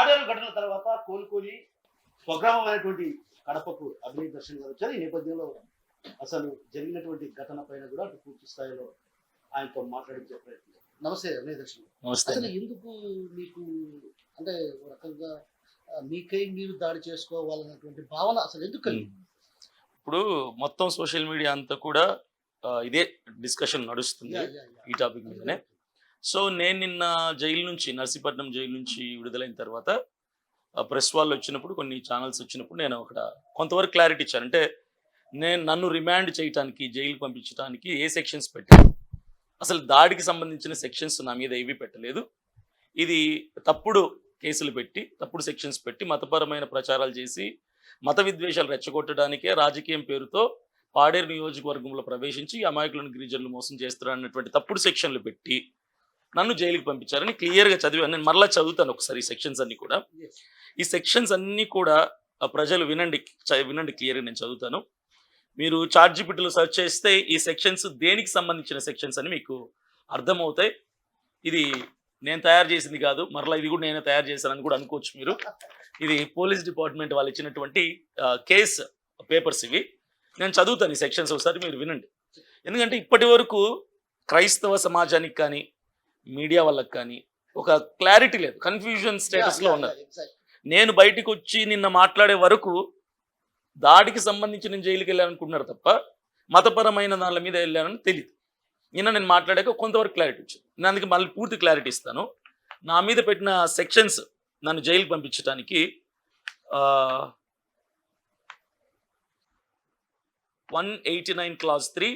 పాడేరు ఘటన తర్వాత కోలుకొని స్వగ్రామం అయినటువంటి కడపకు అభినయ్ దర్శన్ గారు వచ్చారు. ఈ నేపథ్యంలో అసలు జరిగినటువంటి ఘటన పైన కూడా అటు పూర్తి స్థాయిలో ఆయనతో మాట్లాడించే ప్రయత్నం. నమస్తే అభినయ్ దర్శన్ గారు. అసలు ఎందుకు మీకు అంటే ఒక రకంగా మీకై మీరు దాడి చేసుకోవాలన్నటువంటి భావన అసలు ఎందుకు కలిగింది? ఇప్పుడు మొత్తం సోషల్ మీడియా అంతా కూడా ఇదే డిస్కషన్ నడుస్తుంది ఈ టాపిక్ మీదనే. సో నేను నిన్న జైలు నుంచి, నర్సీపట్నం జైలు నుంచి విడుదలైన తర్వాత ప్రెస్ వాళ్ళు వచ్చినప్పుడు, కొన్ని ఛానల్స్ వచ్చినప్పుడు నేను అక్కడ కొంతవరకు క్లారిటీ ఇచ్చాను. అంటే నన్ను రిమాండ్ చేయడానికి, జైలుకి పంపించడానికి ఏ సెక్షన్స్ పెట్టాను, అసలు దాడికి సంబంధించిన సెక్షన్స్ నా మీద ఏవి పెట్టలేదు. ఇది తప్పుడు కేసులు పెట్టి, తప్పుడు సెక్షన్స్ పెట్టి మతపరమైన ప్రచారాలు చేసి మత విద్వేషాలు రెచ్చగొట్టడానికే రాజకీయం పేరుతో పాడేరు నియోజకవర్గంలో ప్రవేశించి అమాయకులను, గిరిజనులు మోసం చేస్తారన్నటువంటి తప్పుడు సెక్షన్లు పెట్టి నన్ను జైలుకి పంపించారని క్లియర్గా చదివాను. నేను మరలా చదువుతాను ఒకసారి ఈ సెక్షన్స్ అన్ని కూడా. ఈ సెక్షన్స్ అన్నీ కూడా ప్రజలు వినండి క్లియర్గా నేను చదువుతాను. మీరు చాట్‌జీపీటీలో సెర్చ్ చేస్తే ఈ సెక్షన్స్ దేనికి సంబంధించిన సెక్షన్స్ అని మీకు అర్థమవుతాయి. ఇది నేను తయారు చేసింది కాదు, మరలా ఇది కూడా నేనే తయారు చేశానని కూడా అనుకోవచ్చు మీరు. ఇది పోలీస్ డిపార్ట్మెంట్ వాళ్ళు ఇచ్చినటువంటి కేస్ పేపర్స్ ఇవి. నేను చదువుతాను ఈ సెక్షన్స్, ఒకసారి మీరు వినండి. ఎందుకంటే ఇప్పటి వరకు క్రైస్తవ సమాజానికి కానీ, మీడియా వాళ్ళకి కానీ ఒక క్లారిటీ లేదు, కన్ఫ్యూజన్ స్టేటస్లో ఉన్నారు. నేను బయటికి వచ్చి నిన్న మాట్లాడే వరకు దాడికి సంబంధించి నేను జైలుకి వెళ్ళాలనుకుంటున్నారు తప్ప మతపరమైన దాని మీద వెళ్ళానని తెలియదు. నిన్న నేను మాట్లాడాక కొంతవరకు క్లారిటీ వచ్చింది. నేను అందుకే మళ్ళీ పూర్తి క్లారిటీ ఇస్తాను. నా మీద పెట్టిన సెక్షన్స్ నన్ను జైలుకి పంపించడానికి 189 clause 3,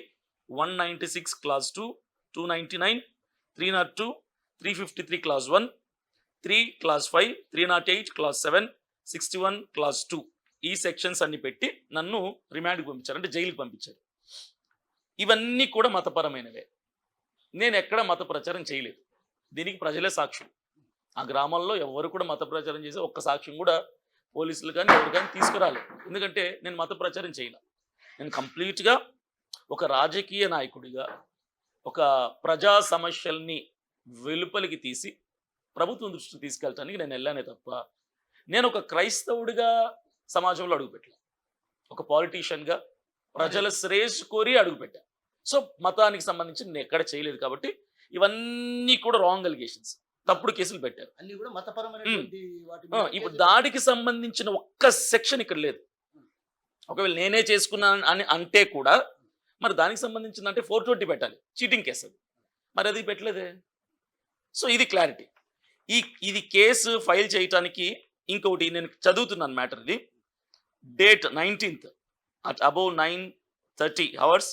196 clause 2, 299, 302, 353 clause 1, 3 clause 5, 308 clause 7, 61 clause 2 ఈ సెక్షన్స్ అన్ని పెట్టి నన్ను రిమాండ్కి పంపించారు, అంటే జైలుకి పంపించారు. ఇవన్నీ కూడా మతపరమైనవే. నేను ఎక్కడ మత ప్రచారం చేయలేదు. దీనికి ప్రజలే సాక్షులు. ఆ గ్రామాల్లో ఎవరు కూడా మత ప్రచారం చేసే ఒక్క సాక్ష్యం కూడా పోలీసులు కానీ ఎవరు కానీ తీసుకురాలేదు. ఎందుకంటే నేను మత ప్రచారం చేయను. నేను కంప్లీట్గా ఒక రాజకీయ నాయకుడిగా ఒక ప్రజా సమస్యల్ని వెలుపలికి తీసి ప్రభుత్వం దృష్టికి తీసుకెళ్ళటానికి నేను వెళ్ళానే తప్ప నేను ఒక క్రైస్తవుడిగా సమాజంలో అడుగుపెట్టలే. ఒక పాలిటీషియన్గా ప్రజల శ్రేయస్సు కోరి అడుగుపెట్టా. సో మతానికి సంబంధించి నేను ఎక్కడ చేయలేదు. కాబట్టి ఇవన్నీ కూడా రాంగ్ అలిగేషన్స్, తప్పుడు కేసులు పెట్టారు. అన్ని కూడా మతపరమైనటువంటి వాటి ఇప్పుడు దాడికి సంబంధించిన ఒక్క సెక్షన్ ఇక్కడ లేదు. ఒకవేళ నేనే చేసుకున్నాను అని అంటే కూడా మరి దానికి సంబంధించిన అంటే 420 పెట్టాలి, చీటింగ్ కేసు అది. మరి అది పెట్టలేదే. సో ఇది క్లారిటీ. ఇది కేసు ఫైల్ చేయటానికి ఇంకొకటి నేను చదువుతున్నాను మ్యాటర్. ఇది date 19th at above 9:30 hours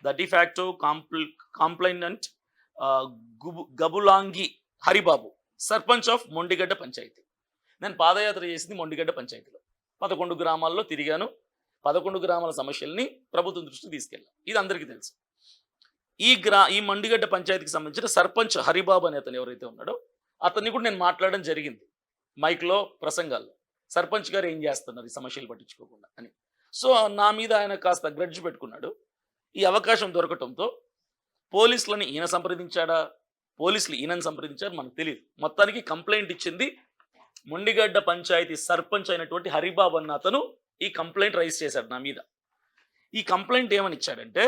the de facto complainant Gabulangi Haribabu, sarpanch of Mondigadda panchayati. నేను పాదయాత్ర చేసింది మొండిగడ్డ పంచాయతీలో. 11 గ్రామాల్లో తిరిగాను. 11 గ్రామాల సమస్యల్ని ప్రభుత్వం దృష్టికి తీసుకెళ్ళాను. ఇది అందరికీ తెలుసు. ఈ మొండిగడ్డ పంచాయతీకి సంబంధించిన సర్పంచ్ హరిబాబు అనే అతను ఎవరైతే ఉన్నాడో అతన్ని కూడా నేను మాట్లాడడం జరిగింది మైక్లో, ప్రసంగాల్లో. సర్పంచ్ గారు ఏం చేస్తున్నారు ఈ సమస్యలు పట్టించుకోకుండా అని. సో నా మీద ఆయన కాస్త గ్రడ్జ్ పెట్టుకున్నాడు. ఈ అవకాశం దొరకటంతో పోలీసులని ఈయన సంప్రదించాడా, పోలీసులు ఈయనని సంప్రదించారు మనకు తెలియదు. మొత్తానికి కంప్లైంట్ ఇచ్చింది మొండిగడ్డ పంచాయతీ సర్పంచ్ అయినటువంటి హరిబాబు అన్న అతను. ఈ కంప్లైంట్ రైజ్ చేశాడు నా మీద. ఈ కంప్లైంట్ ఏమని ఇచ్చాడంటే,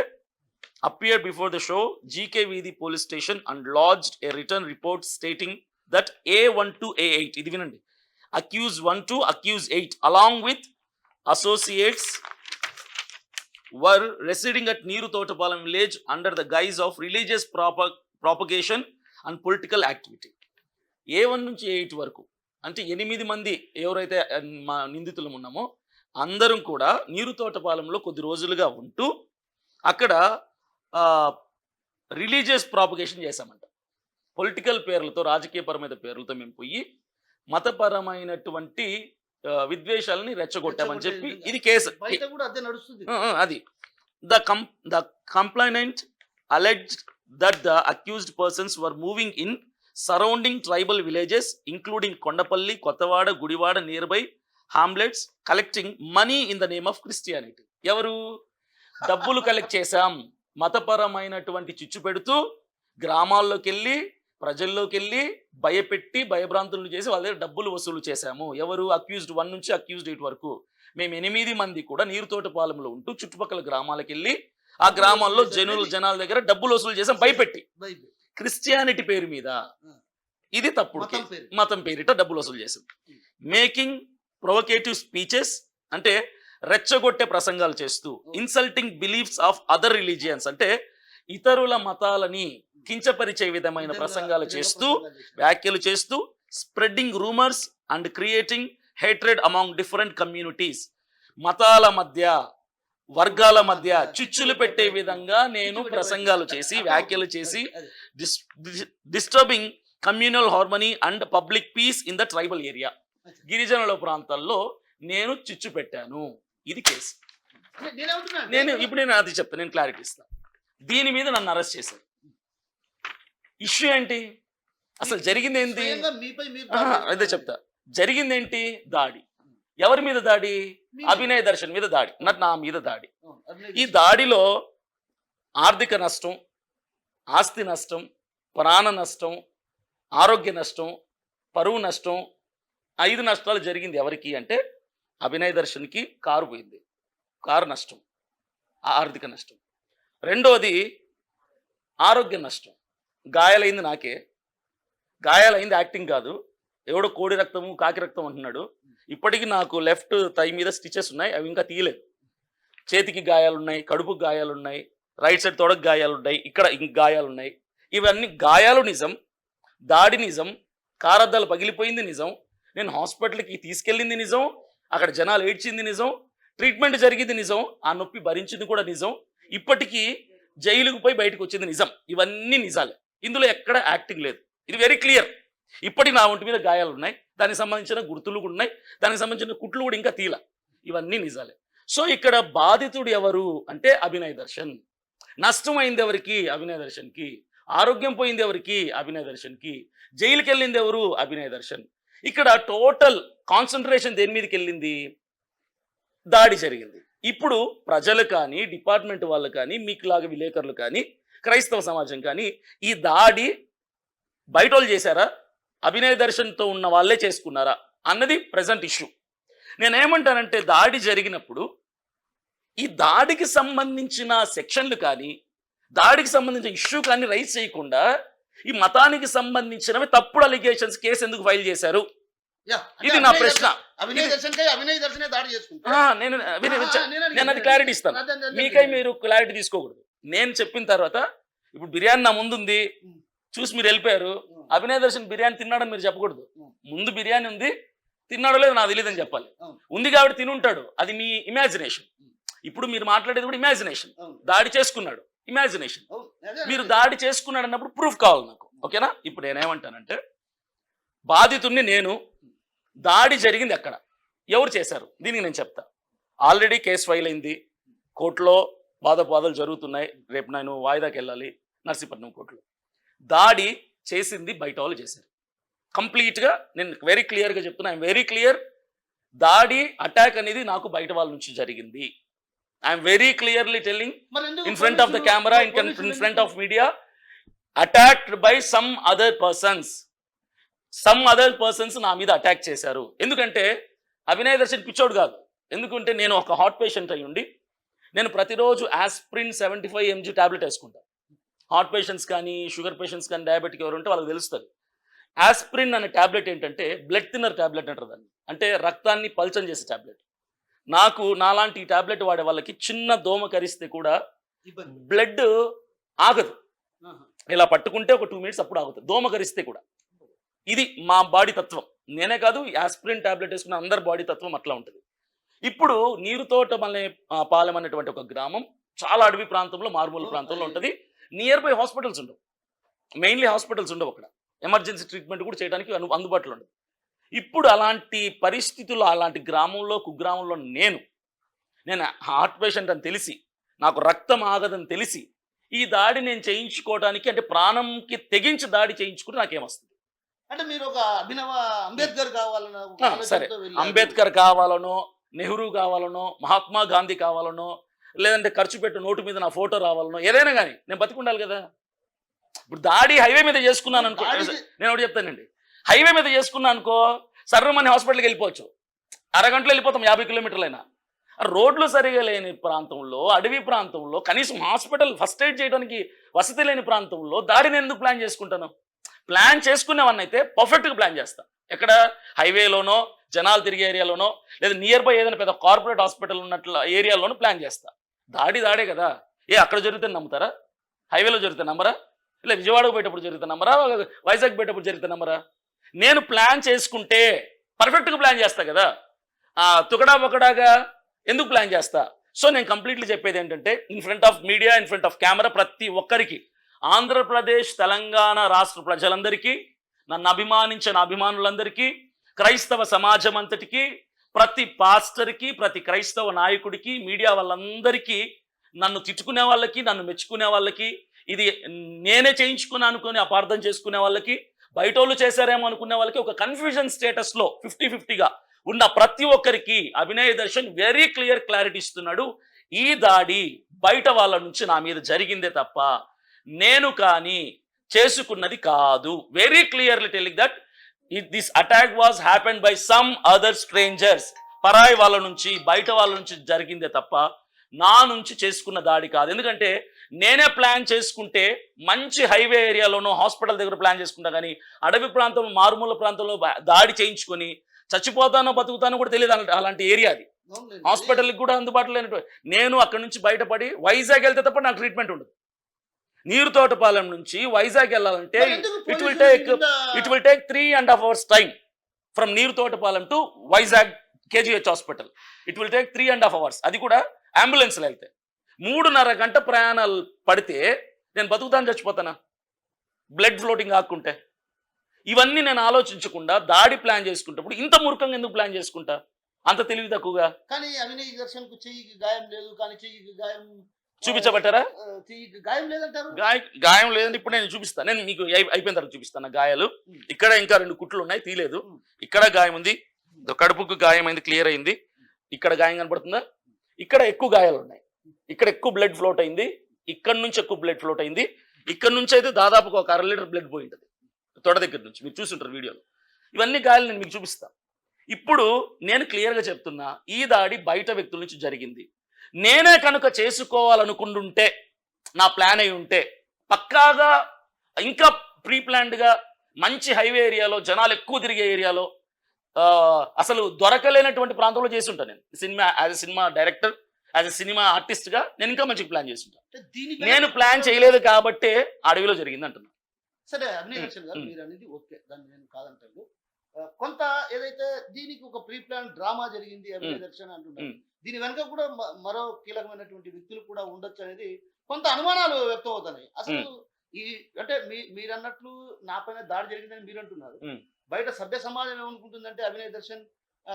appeared before the show GK వీధి police station and lodged a written report stating that A12A8 ఇది వినండి, accused 1 to accused 8 along with associates were residing at Neeru Totapalam village under the guise of religious propagation and political activity. A1 నుంచి A8 వరకు అంటే 8 మంది ఎవరైతే మా నిందితులు ఉన్నామో అందరం కూడా నీరు తోటపాలెంలో కొద్ది రోజులుగా ఉంటూ అక్కడ రిలీజియస్ ప్రాపగేషన్ చేశామంట. పొలిటికల్ పేర్లతో, రాజకీయపరమైన పేర్లతో మేము పోయి మతపరమైనటువంటి విద్వేషాలని రెచ్చగొట్టామని చెప్పి ఇది కేసు. అది the complainant alleged that the accused persons were moving in surrounding tribal villages including Kondapalli, Kottavada, Gudivada nearby hamlets collecting money in the name of Christianity. ఎవరు డబ్బులు కలెక్ట్ చేశాం, మతపరమైనటువంటి చిచ్చు పెడుతూ గ్రామాల్లోకి వెళ్ళి ప్రజల్లోకి వెళ్ళి భయపెట్టి భయభ్రాంతులను చేసి వాళ్ళ దగ్గర డబ్బులు వసూలు చేశాము. ఎవరు? అక్యూజ్డ్ 1 నుంచి అక్యూజ్డ్ 8 వరకు మేము 8 మంది కూడా నీరుతోటపాలెంలో ఉంటూ చుట్టుపక్కల గ్రామాలకు వెళ్ళి ఆ గ్రామాల్లో జనాల దగ్గర డబ్బులు వసూలు చేసాం భయపెట్టి. క్రిస్టియానిటీ పేరు మీద ఇది తప్పుడు మతం పేరిట డబ్బులు వసూలు చేసాం. మేకింగ్ ప్రొవకేటివ్ స్పీచెస్ అంటే రెచ్చగొట్టే ప్రసంగాలు చేస్తూ, insulting beliefs of other religions అంటే ఇతరుల మతాలని కించపరిచే విధమైన ప్రసంగాలు చేస్తూ, వ్యాఖ్యలు చేస్తూ, spreading rumours and creating hatred among different communities, మతాల మధ్య వర్గాల మధ్య చిచ్చులు పెట్టే విధంగా నేను ప్రసంగాలు చేసి వ్యాఖ్యలు చేసి disturbing communal harmony and public peace in the tribal area, గిరిజనుల ప్రాంతాల్లో నేను చిచ్చు పెట్టాను. ఇది కేసు. నేను అది చెప్తాను, నేను క్లారిటీ ఇస్తాను. దీని మీద నన్ను అరెస్ట్ చేశారు. ఇష్యూ ఏంటి? అసలు జరిగింది ఏంటి? అదే చెప్తా. జరిగిందేంటి? దాడి. ఎవరి మీద దాడి? అభినయ్ దర్శన్ మీద దాడి, నా మీద దాడి. ఈ దాడిలో ఆర్థిక నష్టం, ఆస్తి నష్టం, ప్రాణ నష్టం, ఆరోగ్య నష్టం, పరువు నష్టం, 5 నష్టాలు జరిగింది. ఎవరికి అంటే అభినయ్ దర్శన్కి కారు పోయింది, కారు నష్టం, ఆర్థిక నష్టం. రెండోది ఆరోగ్య నష్టం, గాయాలైంది నాకే. గాయాలైంది యాక్టింగ్ కాదు, ఎవడో కోడి రక్తము కాకి రక్తం అంటున్నాడు. ఇప్పటికీ నాకు లెఫ్ట్ థై మీద స్టిచెస్ ఉన్నాయి, అవి ఇంకా తీయలేదు. చేతికి గాయాలున్నాయి, కడుపుకి గాయాలున్నాయి, రైట్ సైడ్ తొడకు గాయాలున్నాయి, ఇక్కడ ఇంక గాయాలున్నాయి. ఇవన్నీ గాయాలు నిజం, దాడి నిజం, కారద్దాలు పగిలిపోయింది నిజం, నేను హాస్పిటల్కి తీసుకెళ్ళింది నిజం, అక్కడ జనాలు ఏడ్చింది నిజం, ట్రీట్మెంట్ జరిగింది నిజం, ఆ నొప్పి భరించింది కూడా నిజం, ఇప్పటికీ జైలుకు పోయి బయటకు వచ్చింది నిజం. ఇవన్నీ నిజాలే, ఇందులో ఎక్కడ యాక్టింగ్ లేదు. ఇది వెరీ క్లియర్. ఇప్పటికి నా ఒంటి మీద గాయాలు ఉన్నాయి, దానికి సంబంధించిన గుర్తులు కూడా ఉన్నాయి, దానికి సంబంధించిన కుట్లు కూడా ఇంకా తీల. ఇవన్నీ నిజాలే. సో ఇక్కడ బాధితుడు ఎవరు అంటే అభినయ్ దర్శన్. నష్టం అయింది ఎవరికి? అభినయ్ దర్శన్కి. ఆరోగ్యం పోయింది ఎవరికి? అభినయ్ దర్శన్కి. జైలుకి వెళ్ళింది ఎవరు? అభినయ్ దర్శన్. ఇక్కడ టోటల్ కాన్సన్ట్రేషన్ దేని మీదకి వెళ్ళింది? దాడి జరిగింది. ఇప్పుడు ప్రజలు కానీ, డిపార్ట్మెంట్ వాళ్ళు కానీ, మీకులాగా విలేకరులు కానీ, క్రైస్తవ సమాజం కానీ ఈ దాడి బయట వాళ్ళు చేశారా, అభినయ్ దర్శన్తో ఉన్న వాళ్ళే చేసుకున్నారా అన్నది ప్రజెంట్ ఇష్యూ. నేనేమంటానంటే దాడి జరిగినప్పుడు ఈ దాడికి సంబంధించిన సెక్షన్లు కానీ, దాడికి సంబంధించిన ఇష్యూ కానీ రైజ్ చేయకుండా ఈ మతానికి సంబంధించినవి తప్పుడు అలిగేషన్స్ కేసు ఎందుకు ఫైల్ చేశారు? ఇది నా ప్రశ్న. నేను అది క్లారిటీ ఇస్తాను, మీకై మీరు క్లారిటీ తీసుకోకూడదు. నేను చెప్పిన తర్వాత ఇప్పుడు బిర్యానీ నా ముందుంది, చూసి మీరు వెళ్ళిపోయారు. అభినయ్ దర్శన్ బిర్యానీ తిన్నాడని మీరు చెప్పకూడదు. ముందు బిర్యానీ ఉంది, తిన్నాడో లేదో నాకు తెలియదని చెప్పాలి. ఉంది కాబట్టి తినుంటాడు, అది మీ ఇమాజినేషన్. ఇప్పుడు మీరు మాట్లాడేది కూడా ఇమాజినేషన్. దాడి చేసుకున్నాడు, ఇమాజినేషన్. మీరు దాడి చేసుకున్నాడు అన్నప్పుడు ప్రూఫ్ కావాలి నాకు, ఓకేనా? ఇప్పుడు నేనేమంటానంటే బాధితుడిని నేను, దాడి జరిగింది ఎక్కడ, ఎవరు చేశారు, దీనికి నేను చెప్తా. ఆల్రెడీ కేసు ఫైల్ అయింది, కోర్టులో వాదోపవాదాలు జరుగుతున్నాయి. రేపు నేను వాయిదాకి వెళ్ళాలి నర్సీపట్నం కోర్టులో. దాడి చేసింది బయట వాళ్ళు చేశారు. కంప్లీట్గా నేను వెరీ క్లియర్గా చెప్తున్నా, ఐఎమ్ వెరీ క్లియర్. దాడి అటాక్ అనేది నాకు బయట వాళ్ళ నుంచి జరిగింది. I'm very clearly telling in front of the camera, in front of media, attacked by some other persons. Some other persons నా మీద అటాక్ చేశారు. ఎందుకంటే అభినయ్ దర్శన్ పిచ్చోడు కాదు. ఎందుకంటే నేను ఒక హార్ట్ పేషెంట్ అయి ఉండి నేను ప్రతిరోజు ఆస్ప్రిన్ 75 mg టాబ్లెట్ వేసుకుంటాను. హార్ట్ పేషెంట్స్ కానీ, షుగర్ పేషెంట్స్ కానీ, డయాబెటిక్ ఎవరు ఉంటే వాళ్ళకి తెలుస్తుంది. ఆస్ప్రిన్ అనే టాబ్లెట్ ఏంటంటే బ్లడ్ థిన్నర్ టాబ్లెట్ అంటారు దాన్ని, అంటే రక్తాన్ని పల్చం చేసే టాబ్లెట్. నాలాంటి ఈ టాబ్లెట్ వాడే వాళ్ళకి చిన్న దోమ కరిస్తే కూడా బ్లడ్ ఆగదు, ఇలా పట్టుకుంటే ఒక 2 minutes అప్పుడు ఆగుతుంది, దోమ కరిస్తే కూడా. ఇది మా బాడీ తత్వం. నేనే కాదు, ఆస్ప్రిన్ టాబ్లెట్ వేసుకున్న అందరి బాడీ తత్వం అట్లా ఉంటుంది. ఇప్పుడు పాలెం అనేటువంటి ఒక గ్రామం చాలా అడవి ప్రాంతంలో, మారుమూల ప్రాంతంలో ఉంటుంది. నియర్ బై హాస్పిటల్స్ ఉండవు, మెయిన్లీ హాస్పిటల్స్ ఉండవు అక్కడ. ఎమర్జెన్సీ ట్రీట్మెంట్ కూడా చేయడానికి అందుబాటులో ఉండదు. ఇప్పుడు అలాంటి పరిస్థితుల్లో, అలాంటి గ్రామంలో, కుగ్రామంలో నేను హార్ట్ పేషెంట్ అని తెలిసి, నాకు రక్తం ఆగదని తెలిసి ఈ దాడి నేను చేయించుకోవడానికి, అంటే ప్రాణంకి తెగించి దాడి చేయించుకుంటే నాకేమొస్తుంది? అంటే మీరు ఒక అభినవ అంబేద్కర్ కావాలనో, సరే, అంబేద్కర్ కావాలనో, నెహ్రూ కావాలనో, మహాత్మా గాంధీ కావాలనో, లేదంటే ఖర్చు పెట్టు నోటు మీద నా ఫోటో రావాలనో, ఏదైనా కానీ నేను బతికుండాలి కదా. ఇప్పుడు దాడి హైవే మీద చేసుకున్నాను అనుకో, నేను ఒకటి చెప్తానండి, హైవే మీద చేసుకున్నాను అనుకో సర్రమని హాస్పిటల్కి వెళ్ళిపోవచ్చు, అరగంటలో వెళ్ళిపోతాం 50 కిలోమీటర్లైనా. రోడ్లు సరిగా లేని ప్రాంతంలో, అడవి ప్రాంతంలో, కనీసం హాస్పిటల్ ఫస్ట్ ఎయిడ్ చేయడానికి వసతి లేని ప్రాంతంలో దాడిని ఎందుకు ప్లాన్ చేసుకుంటాను? ప్లాన్ చేసుకునేవన్నీ అయితే పర్ఫెక్ట్గా ప్లాన్ చేస్తా. ఎక్కడ హైవేలోనో, జనాలు తిరిగే ఏరియాలోనో, లేదా నియర్ బై ఏదైనా పెద్ద కార్పొరేట్ హాస్పిటల్ ఉన్నట్లు ఏరియాలోనో ప్లాన్ చేస్తా. దాడే కదా, అక్కడ జరిగితే నమ్ముతారా? హైవేలో జరిగితే నమ్మరా? ఇలా విజయవాడకు పోయేటప్పుడు జరిగితే నమ్మరా? వైజాగ్ పోయేటప్పుడు జరిగితే నమ్మరా? నేను ప్లాన్ చేసుకుంటే పర్ఫెక్ట్గా ప్లాన్ చేస్తా కదా, తుకడా బొకడాగా ఎందుకు ప్లాన్ చేస్తా? సో నేను కంప్లీట్లీ చెప్పేది ఏంటంటే, in front of media, in front of camera, ప్రతి ఒక్కరికి, ఆంధ్రప్రదేశ్ తెలంగాణ రాష్ట్ర ప్రజలందరికీ, నన్ను అభిమానించిన అభిమానులందరికీ, క్రైస్తవ సమాజం అంతటికి, ప్రతి పాస్టర్కి, ప్రతి క్రైస్తవ నాయకుడికి, మీడియా వాళ్ళందరికీ, నన్ను తిట్టుకునే వాళ్ళకి, నన్ను మెచ్చుకునే వాళ్ళకి, ఇది నేనే చేయించుకున్నా అనుకుని అపార్థం చేసుకునే వాళ్ళకి, బయటోళ్ళు చేశారేమో అనుకునే వాళ్ళకి, ఒక కన్ఫ్యూజన్ స్టేటస్లో 50-50గా ఉన్న ప్రతి ఒక్కరికి Abhinay Darshan very clear clarity ఇస్తున్నాడు. ఈ దాడి బయట వాళ్ళ నుంచి నా మీద జరిగిందే తప్ప నేను కానీ చేసుకున్నది కాదు. Very clearly telling that this attack was happened by some other strangers. పరాయి వాళ్ళ నుంచి, బయట వాళ్ళ నుంచి జరిగిందే తప్ప నా నుంచి చేసుకున్న దాడి కాదు. ఎందుకంటే నేనే ప్లాన్ చేసుకుంటే మంచి హైవే ఏరియాలోనో, హాస్పిటల్ దగ్గర ప్లాన్ చేసుకుంటా, కానీ అడవి ప్రాంతంలో, మారుమూల ప్రాంతంలో దాడి చేయించుకొని చచ్చిపోతానో బతుకుతానో కూడా తెలియదు అలాంటి ఏరియా అది. హాస్పిటల్కి కూడా అందుబాటులో లేనటువంటి నేను అక్కడ నుంచి బయటపడి వైజాగ్ వెళ్తే తప్ప నాకు ట్రీట్మెంట్ ఉండదు. నీరుతోటపాలెం నుంచి వైజాగ్ వెళ్ళాలంటే it will take 3.5 hours time from Neerutotapalem to Vizag KGH hospital. It will take 3.5 hours. అది కూడా అంబులెన్స్లో వెళ్తే 3.5 గంట ప్రయాణాలు పడితే నేను బతుకుతాను చచ్చిపోతానా బ్లడ్ ఫ్లోటింగ్ ఆకుంటే? ఇవన్నీ నేను ఆలోచించకుండా దాడి ప్లాన్ చేసుకుంటప్పుడు ఇంత మూర్ఖంగా ఎందుకు ప్లాన్ చేసుకుంటా? అంత తెలివి తక్కువగా. కానీ అభినయ్ దర్శన్కు చెయ్యికి గాయం లేదు, కానీ చెయ్యికి గాయం చూపించబట్టారా? చెయ్యికి గాయం లేదంటారు. గాయం లేదంటే ఇప్పుడు నేను చూపిస్తాను. నేను మీకు అయిపోయిన తర్వాత చూపిస్తాను గాయాలు. ఇక్కడ ఇంకా 2 కుట్లు ఉన్నాయి, తీయలేదు. ఇక్కడ గాయం ఉంది, కడుపుకు గాయం అయింది, క్లియర్ అయింది. ఇక్కడ గాయం కనపడుతుందా? ఇక్కడ ఎక్కువ గాయాలు ఉన్నాయి, ఇక్కడ ఎక్కువ బ్లడ్ ఫ్లోట్ అయింది, ఇక్కడ నుంచి ఎక్కువ బ్లడ్ ఫ్లోట్ అయింది, ఇక్కడ నుంచి అయితే దాదాపుగా ఒక 1/2 లీటర్ బ్లడ్ పోయి ఉంటుంది తొడ దగ్గర నుంచి. మీరు చూసుంటారు వీడియోలో. ఇవన్నీ గాయాలు నేను మీకు చూపిస్తాను. ఇప్పుడు నేను క్లియర్గా చెప్తున్నా, ఈ దాడి బయట వ్యక్తుల నుంచి జరిగింది. నేనే కనుక చేసుకోవాలనుకుంటుంటే, నా ప్లాన్ అయి ఉంటే, పక్కాగా ఇంకా ప్రీ ప్లాన్డ్గా మంచి హైవే ఏరియాలో, జనాలు ఎక్కువ తిరిగే ఏరియాలో, అసలు దొరకలేనటువంటి ప్రాంతంలో చేసి ఉంటాను. నేను as a cinema director, as a cinema ఆర్టిస్ట్గా నేను ఇంకా మంచిగా ప్లాన్ చేసి ఉంటాను. నేను ప్లాన్ చేయలేదు కాబట్టే అడవిలో జరిగింది అంటున్నాను. సరే అభినయ్ దర్శన్ గారు, మీరు అనేది ఓకే, దాన్ని నేను కాదంటాను. కొంత ఏదైతే దీనికి ఒక ప్రీ ప్లాన్ డ్రామా జరిగింది అభినయ్ దర్శన్ అంటున్నారు, దీని వెనక కూడా మరో కీలకమైనటువంటి వ్యక్తులు కూడా ఉండొచ్చు అనేది కొంత అనుమానాలు వ్యక్తం అవుతున్నాయి. అసలు ఈ అంటే మీరు అన్నట్లు నా పైన దాడి జరిగిందని మీరు అంటున్నారు. బయట సభ్య సమాజం ఏమనుకుంటుందంటే అభినయ్ దర్శన్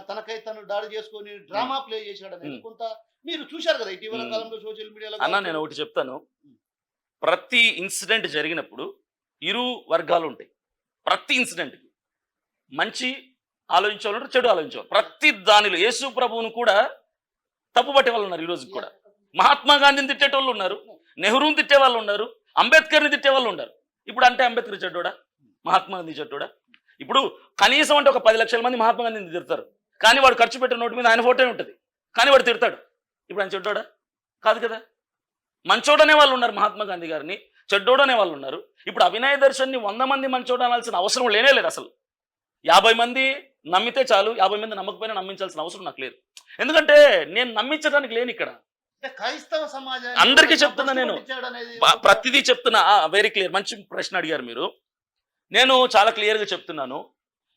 తనకై తను దాడి చేసుకొని డ్రామా ప్లే చేశాడు అనేది కొంత మీరు చూశారు కదా ఇటీవల కాలంలో సోషల్ మీడియాలో. అన్న నేను ఒకటి చెప్తాను, ప్రతి ఇన్సిడెంట్ జరిగినప్పుడు ఇరు వర్గాలు ఉంటాయి. ప్రతి ఇన్సిడెంట్కి మంచి ఆలోచించేవాళ్ళు, చెడు ఆలోచించేవాళ్ళు. ప్రతి దానిలో యేసు ప్రభువును కూడా తప్పుపట్టే వాళ్ళు ఉన్నారు. ఈరోజు కూడా మహాత్మా గాంధీని తిట్టేటోళ్ళు ఉన్నారు, నెహ్రూని తిట్టే వాళ్ళు ఉన్నారు, అంబేద్కర్ని తిట్టే వాళ్ళు ఉన్నారు. ఇప్పుడు అంటే అంబేద్కర్ చెడ్డోడా, మహాత్మా గాంధీ చెడ్డోడా? ఇప్పుడు కనీసం అంటే ఒక 10 లక్షల మంది మహాత్మా గాంధీని తిడతారు, కానీ వాడు ఖర్చు పెట్టిన నోటి మీద ఆయన ఫోటో ఉంటుంది, కానీ వాడు తిడతాడు. ఇప్పుడు ఆయన చెడ్డోడా? కాదు కదా. మంచోడనే వాళ్ళు ఉన్నారు, మహాత్మా గాంధీ గారిని చెడ్డోడనే వాళ్ళు ఉన్నారు. ఇప్పుడు అభినయ్ దర్శన్ని 100 మంది మంచోడు అనాల్సిన అవసరం లేనే లేదు. అసలు 50 మంది నమ్మితే చాలు, 50 మంది నమ్మకపోయినా నమ్మించాల్సిన అవసరం నాకు లేదు. ఎందుకంటే నేను నమ్మించడానికి లేను ఇక్కడ. క్రైస్తవ సమాజం అందరికీ చెప్తున్నా, నేను ప్రతిదీ చెప్తున్నా. వెరీ క్లియర్, మంచి ప్రశ్న అడిగారు మీరు. నేను చాలా క్లియర్గా చెప్తున్నాను,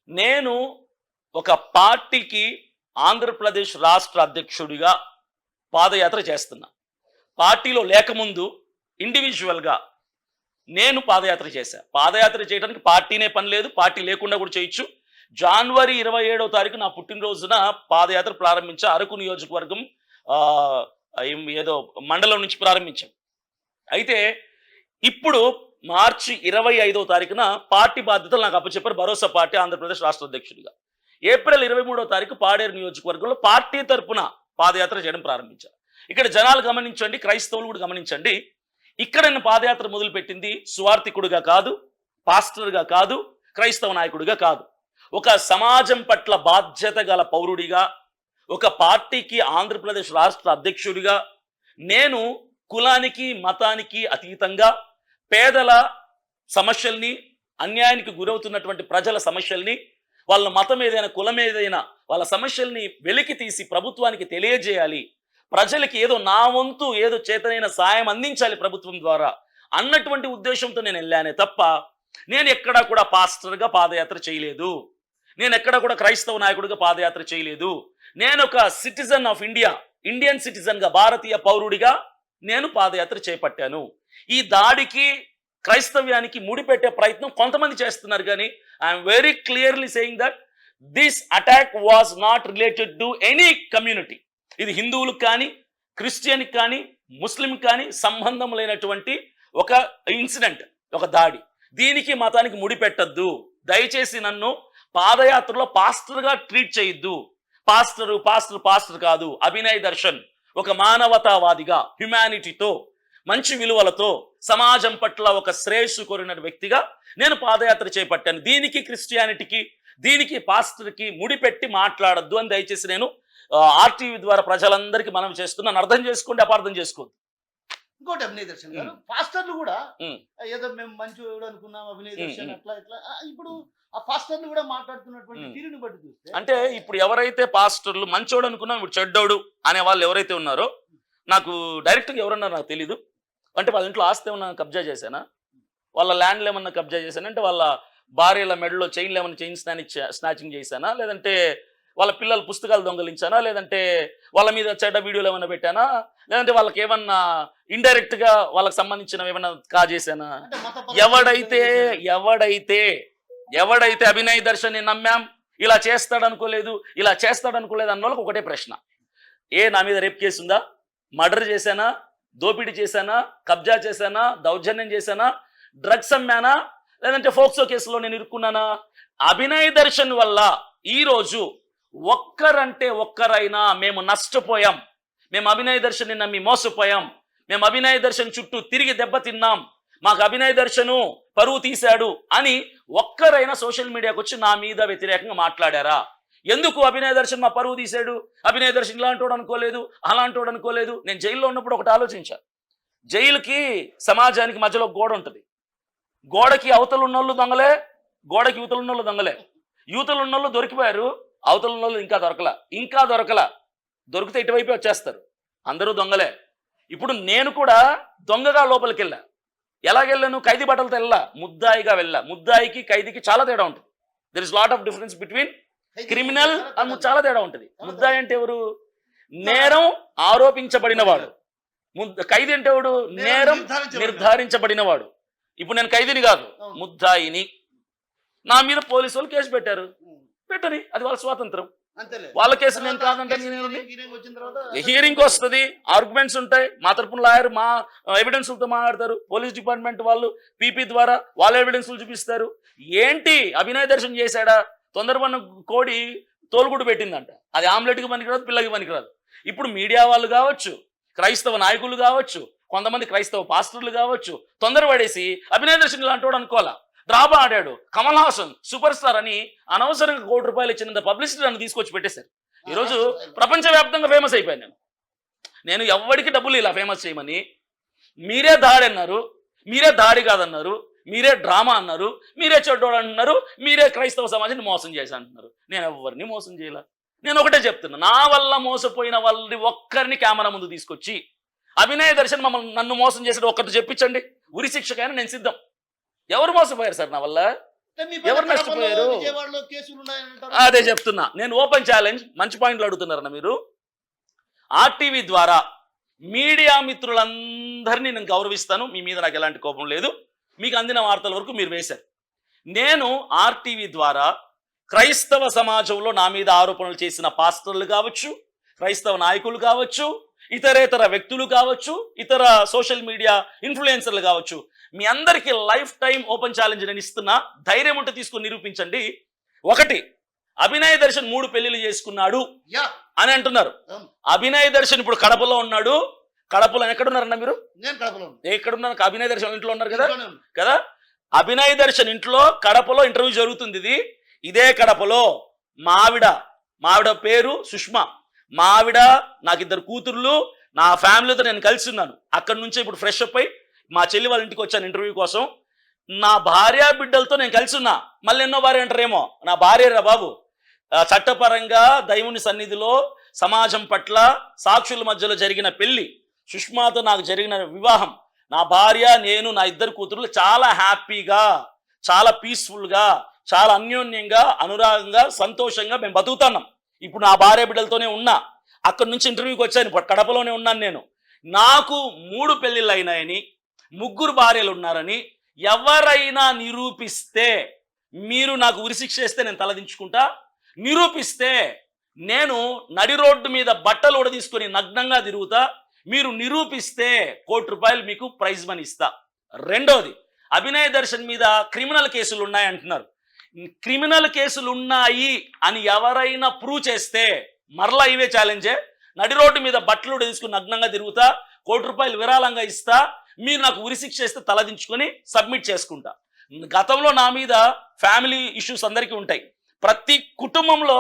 నేను ఒక పార్టీకి ఆంధ్రప్రదేశ్ రాష్ట్ర అధ్యక్షుడిగా పాదయాత్ర చేస్తున్నా. పార్టీలో లేకముందు ఇండివిజువల్గా నేను పాదయాత్ర చేశా. పాదయాత్ర చేయడానికి పార్టీనే పని లేదు, పార్టీ లేకుండా కూడా చేయొచ్చు. జనవరి 27వ తారీఖు నా పుట్టినరోజున పాదయాత్ర ప్రారంభించా. అరకు నియోజకవర్గం ఏదో మండలం నుంచి ప్రారంభించాం. అయితే ఇప్పుడు మార్చి 25వ తారీఖున పార్టీ బాధ్యతలు నాకు అప్పచెప్పారు, భరోసా పార్టీ ఆంధ్రప్రదేశ్ రాష్ట్ర అధ్యక్షుడిగా. ఏప్రిల్ 23వ తారీఖు పాడేరు నియోజకవర్గంలో పార్టీ తరపున పాదయాత్ర చేయడం ప్రారంభించారు. ఇక్కడ జనాలు గమనించండి, క్రైస్తవులు కూడా గమనించండి. ఇక్కడ నేను పాదయాత్ర మొదలుపెట్టింది సువార్థికుడిగా కాదు, పాస్టర్గా కాదు, క్రైస్తవ నాయకుడిగా కాదు. ఒక సమాజం పట్ల బాధ్యత గల పౌరుడిగా, ఒక పార్టీకి ఆంధ్రప్రదేశ్ రాష్ట్ర అధ్యక్షుడిగా నేను కులానికి మతానికి అతీతంగా పేదల సమస్యల్ని, అన్యాయానికి గురవుతున్నటువంటి ప్రజల సమస్యల్ని, వాళ్ళ మతం ఏదైనా కులం ఏదైనా వాళ్ళ సమస్యల్ని వెలికి తీసి ప్రభుత్వానికి తెలియజేయాలి, ప్రజలకి ఏదో నా వంతు ఏదో చేతనైన సాయం అందించాలి ప్రభుత్వం ద్వారా అన్నటువంటి ఉద్దేశంతో నేను వెళ్ళానే తప్ప నేను ఎక్కడా కూడా పాస్టర్గా పాదయాత్ర చేయలేదు. నేను ఎక్కడా కూడా క్రైస్తవ నాయకుడిగా పాదయాత్ర చేయలేదు. నేను ఒక సిటిజన్ ఆఫ్ ఇండియా, ఇండియన్ సిటిజన్గా, భారతీయ పౌరుడిగా నేను పాదయాత్ర చేపట్టాను. ఈ దాడికి క్రైస్తవ్యానికి ముడిపెట్టే ప్రయత్నం కొంతమంది చేస్తున్నారు, కానీ I'm very clearly saying that this attack was not related to any community. ఇది హిందువులకు కానీ, క్రిస్టియన్కి కానీ, ముస్లింకి కానీ సంబంధం లేనటువంటి ఒక ఇన్సిడెంట్, ఒక దాడి. దీనికి మతానికి ముడిపెట్టద్దు. దయచేసి నన్ను పాదయాత్రలో పాస్టర్గా ట్రీట్ చేయొద్దు. పాస్టర్ కాదు. అభినయ్ దర్శన్ ఒక మానవతావాదిగా, హ్యుమానిటీతో, మంచి విలువలతో, సమాజం పట్ల ఒక శ్రేయస్సు కోరిన వ్యక్తిగా నేను పాదయాత్ర చేపట్టాను. దీనికి క్రిస్టియానిటీకి, దీనికి పాస్టర్కి ముడిపెట్టి మాట్లాడద్దు అని దయచేసి నేను ఆర్టీవీ ద్వారా ప్రజలందరికీ మనం చేస్తున్నాను. అర్థం చేసుకోండి, అపార్థం చేసుకోండి. ఇంకోటి అభినయ్ దర్శన్ గారు, పాస్టర్లు కూడా ఏదో మేము మంచి అనుకున్నాం అభినయ్ దర్శన్ అట్లా ఇట్లా, ఇప్పుడు ఆ పాస్టర్లు కూడా మాట్లాడుతున్నటువంటి తీరుని బట్టి చూస్తే, అంటే ఇప్పుడు ఎవరైతే పాస్టర్లు మంచోడు అనుకున్నాం ఇప్పుడు చెడ్డోడు అనే వాళ్ళు ఎవరైతే ఉన్నారో, నాకు డైరెక్ట్గా ఎవరన్నారో నాకు తెలీదు. అంటే వాళ్ళ ఇంట్లో ఆస్తి ఏమన్నా కబ్జా చేశానా, వాళ్ళ ల్యాండ్లు ఏమన్నా కబ్జా చేశానా, అంటే వాళ్ళ భార్యల మెడలో చైన్లు ఏమన్నా స్నాచింగ్ చేశానా, లేదంటే వాళ్ళ పిల్లల పుస్తకాలు దొంగలించానా, లేదంటే వాళ్ళ మీద చెడ్డ వీడియోలు ఏమైనా పెట్టానా, లేదంటే వాళ్ళకి ఏమన్నా ఇండైరెక్ట్ గా వాళ్ళకి సంబంధించిన ఏమైనా కాజేశానా? ఎవడైతే అభినయ్ దర్శన్ నమ్మాం, ఇలా చేస్తాడనుకోలేదు అన్న వాళ్ళకి ఒకటే ప్రశ్న, నా మీద రేప్ కేసు ఉందా, మర్డర్ చేశానా, దోపిడీ చేశానా, కబ్జా చేశానా, దౌర్జన్యం చేశానా, డ్రగ్స్ అమ్మానా, లేదంటే ఫోక్సో కేసులో నేను ఇరుక్కున్నానా? అభినయ్ దర్శన్ వల్ల ఈరోజు ఒక్కరంటే ఒక్కరైనా మేము నష్టపోయాం, మేము అభినయ్ దర్శన్ని నమ్మి మోసపోయాం, మేము అభినయ్ దర్శన్ చుట్టూ తిరిగి దెబ్బతిన్నాం, మాకు అభినయ్ దర్శను పరువు తీశాడు అని ఒక్కరైనా సోషల్ మీడియాకి వచ్చి నా మీద వ్యతిరేకంగా మాట్లాడారా? ఎందుకు అభినయ్ దర్శన్ మా పరువు తీశాడు, అభినయ్ దర్శన్ ఇలాంటోడు అనుకోలేదు, అలాంటోడు అనుకోలేదు? నేను జైల్లో ఉన్నప్పుడు ఒకటి ఆలోచించాను. జైలుకి సమాజానికి మధ్యలో గోడ ఉంటుంది. గోడకి అవతలు ఉన్నోళ్ళు దొంగలే, గోడకి యువతలు ఉన్నోళ్ళు దొంగలే. యువతలు ఉన్నోళ్ళు దొరికిపోయారు, అవతల ఉన్నోళ్ళు ఇంకా దొరకలా. దొరికితే ఇటువైపే వచ్చేస్తారు. అందరూ దొంగలే. ఇప్పుడు నేను కూడా దొంగగా లోపలికి వెళ్ళా. ఎలాగెళ్ళాను? ఖైదీ బట్టలతో వెళ్ళా, ముద్దాయిగా వెళ్ళా. ముద్దాయికి ఖైదీకి చాలా తేడా ఉంటుంది. There is lot of difference between criminal and చాలా తేడా ఉంటుంది. ముద్దాయి అంటే ఎవరు? నేరం ఆరోపించబడినవాడు. ఖైదీ అంటే ఎవడు? నేరం నిర్ధారించబడినవాడు. ఇప్పుడు నేను ఖైదీని కాదు, ముద్దాయిని. నా మీద పోలీసు వాళ్ళు కేసు పెట్టారు, పెట్టని, అది వాళ్ళ స్వాతంత్రం. వాళ్ళ కేసు నేను కాదంటే హియరింగ్ వస్తుంది, ఆర్గ్యుమెంట్స్ ఉంటాయి, మా తరపున లాయర్ మా ఎవిడెన్స్లతో మాట్లాడతారు, పోలీస్ డిపార్ట్మెంట్ వాళ్ళు పీపీ ద్వారా వాళ్ళ ఎవిడెన్స్లు చూపిస్తారు. ఏంటి అభినయ్ దర్శన్ చేశాడా? తొందరపడిన కోడి తోలుగుడు పెట్టిందంట, అది ఆమ్లెట్కి పనికిరాదు, పిల్లకి పనికిరాదు. ఇప్పుడు మీడియా వాళ్ళు కావచ్చు, క్రైస్తవ నాయకులు కావచ్చు, కొంతమంది క్రైస్తవ పాస్టర్లు కావచ్చు, తొందరపడేసి అభినయ్ దర్శన్ ఇలాంటి అనుకోవాలా, డ్రామా ఆడాడు, కమల్ హాసన్ సూపర్ స్టార్ అని అనవసరంగా ₹1 ఇచ్చినంత పబ్లిసిటీ నన్ను తీసుకొచ్చి పెట్టేశారు. ఈరోజు ప్రపంచవ్యాప్తంగా ఫేమస్ అయిపోయాను. నేను ఎవరికి డబ్బులు ఇలా ఫేమస్ చేయమని. మీరే దాడి అన్నారు, మీరే దాడి కాదన్నారు, మీరే డ్రామా అన్నారు, మీరే చెడ్డోడు అంటున్నారు, మీరే క్రైస్తవ సమాజాన్ని మోసం చేసి అంటున్నారు. నేను ఎవరిని మోసం చేయాల. నేను ఒకటే చెప్తున్నా, నా వల్ల మోసపోయిన వాళ్ళని ఒక్కరిని కెమెరా ముందు తీసుకొచ్చి అభినయ్ దర్శన్ నన్ను మోసం చేసిన ఒక్కటి చెప్పించండి, ఉరి శిక్షకైనా నేను సిద్ధం. ఎవరు మోసపోయారు సార్ నా వల్ల? ఎవరు నష్టపోయారు? అదే చెప్తున్నా నేను. ఓపెన్ ఛాలెంజ్, మంచి పాయింట్లు అడుగుతున్నారన్న మీరు. ఆర్టీవీ ద్వారా మీడియా మిత్రులందరినీ నేను గౌరవిస్తాను, మీ మీద నాకు ఎలాంటి కోపం లేదు. మీకు అందిన వార్తల వరకు మీరు వేశారు. నేను ఆర్టీవీ ద్వారా క్రైస్తవ సమాజంలో నా మీద ఆరోపణలు చేసిన పాస్టర్లు కావచ్చు, క్రైస్తవ నాయకులు కావచ్చు, ఇతరేతర వ్యక్తులు కావచ్చు, ఇతర సోషల్ మీడియా ఇన్ఫ్లుయెన్సర్లు కావచ్చు, మీ అందరికీ లైఫ్ టైం ఓపెన్ ఛాలెంజ్ నేను ఇస్తున్నా. ధైర్యం ఉంటే తీసుకుని నిరూపించండి. ఒకటి, అభినయ్ దర్శన్ 3 పెళ్లిళ్ళు చేసుకున్నాడు అని అంటున్నారు. అభినయ్ దర్శన్ ఇప్పుడు కడపలో ఉన్నాడు, కడపలో ఎక్కడున్నారన్న మీరు? నేను కడపలో ఎక్కడున్నారు? అభినయ్ దర్శన్ ఇంట్లో ఉన్నారు కదా ఇంట్లోనే ఉన్నా. కదా అభినయ్ దర్శన్ ఇంట్లో కడపలో ఇంటర్వ్యూ జరుగుతుంది. ఇదే కడపలో మావిడ పేరు సుష్మా. మావిడ, నాకు 2 కూతుర్లు, నా ఫ్యామిలీతో నేను కలిసి ఉన్నాను. అక్కడి నుంచి ఇప్పుడు ఫ్రెష్ అప్ అయి మా చెల్లి వాళ్ళ ఇంటికి వచ్చాను ఇంటర్వ్యూ కోసం. నా భార్య బిడ్డలతో నేను కలిసి ఉన్నా. మళ్ళీ ఎన్నో భార్య అంటారేమో, నా భార్య రా బాబు. చట్టపరంగా దైవుని సన్నిధిలో సమాజం పట్ల సాక్షుల మధ్యలో జరిగిన పెళ్లి, సుష్మాతో నాకు జరిగిన వివాహం, నా భార్య, నేను, నా 2 కూతుర్లు చాలా హ్యాపీగా, చాలా పీస్ఫుల్గా, చాలా అన్యోన్యంగా, అనురాగంగా, సంతోషంగా మేము బతుకుతున్నాం. ఇప్పుడు నా భార్య బిడ్డలతోనే ఉన్నా. అక్కడి నుంచి ఇంటర్వ్యూకి వచ్చాను. ఇప్పుడు కడపలోనే ఉన్నాను నేను. నాకు 3 పెళ్ళిళ్ళు అయినాయని, 3 భార్యలు ఉన్నారని ఎవరైనా నిరూపిస్తే, మీరు నాకు ఉరిశిక్ష వేస్తే నేను తలదించుకుంటా. నిరూపిస్తే నేను నడి రోడ్డు మీద బట్టలు ఉడదీసుకొని నగ్నంగా తిరుగుతా. మీరు నిరూపిస్తే ₹1,00,00,000 మీకు ప్రైజ్ మనీ ఇస్తా. రెండోది, అభినయ్ దర్శన్ మీద క్రిమినల్ కేసులు ఉన్నాయి అంటున్నారు. క్రిమినల్ కేసులు ఉన్నాయి అని ఎవరైనా ప్రూవ్ చేస్తే మరలా ఇవే ఛాలెంజే. నడి రోడ్డు మీద బట్టలు తీసుకుని నగ్నంగా తిరుగుతా, ₹1,00,00,000 విరాళంగా ఇస్తా. మీరు నాకు ఉరిశిక్ష చేస్తే తలదించుకొని సబ్మిట్ చేసుకుంటా. గతంలో నా మీద ఫ్యామిలీ ఇష్యూస్ అందరికీ ఉంటాయి. ప్రతి కుటుంబంలో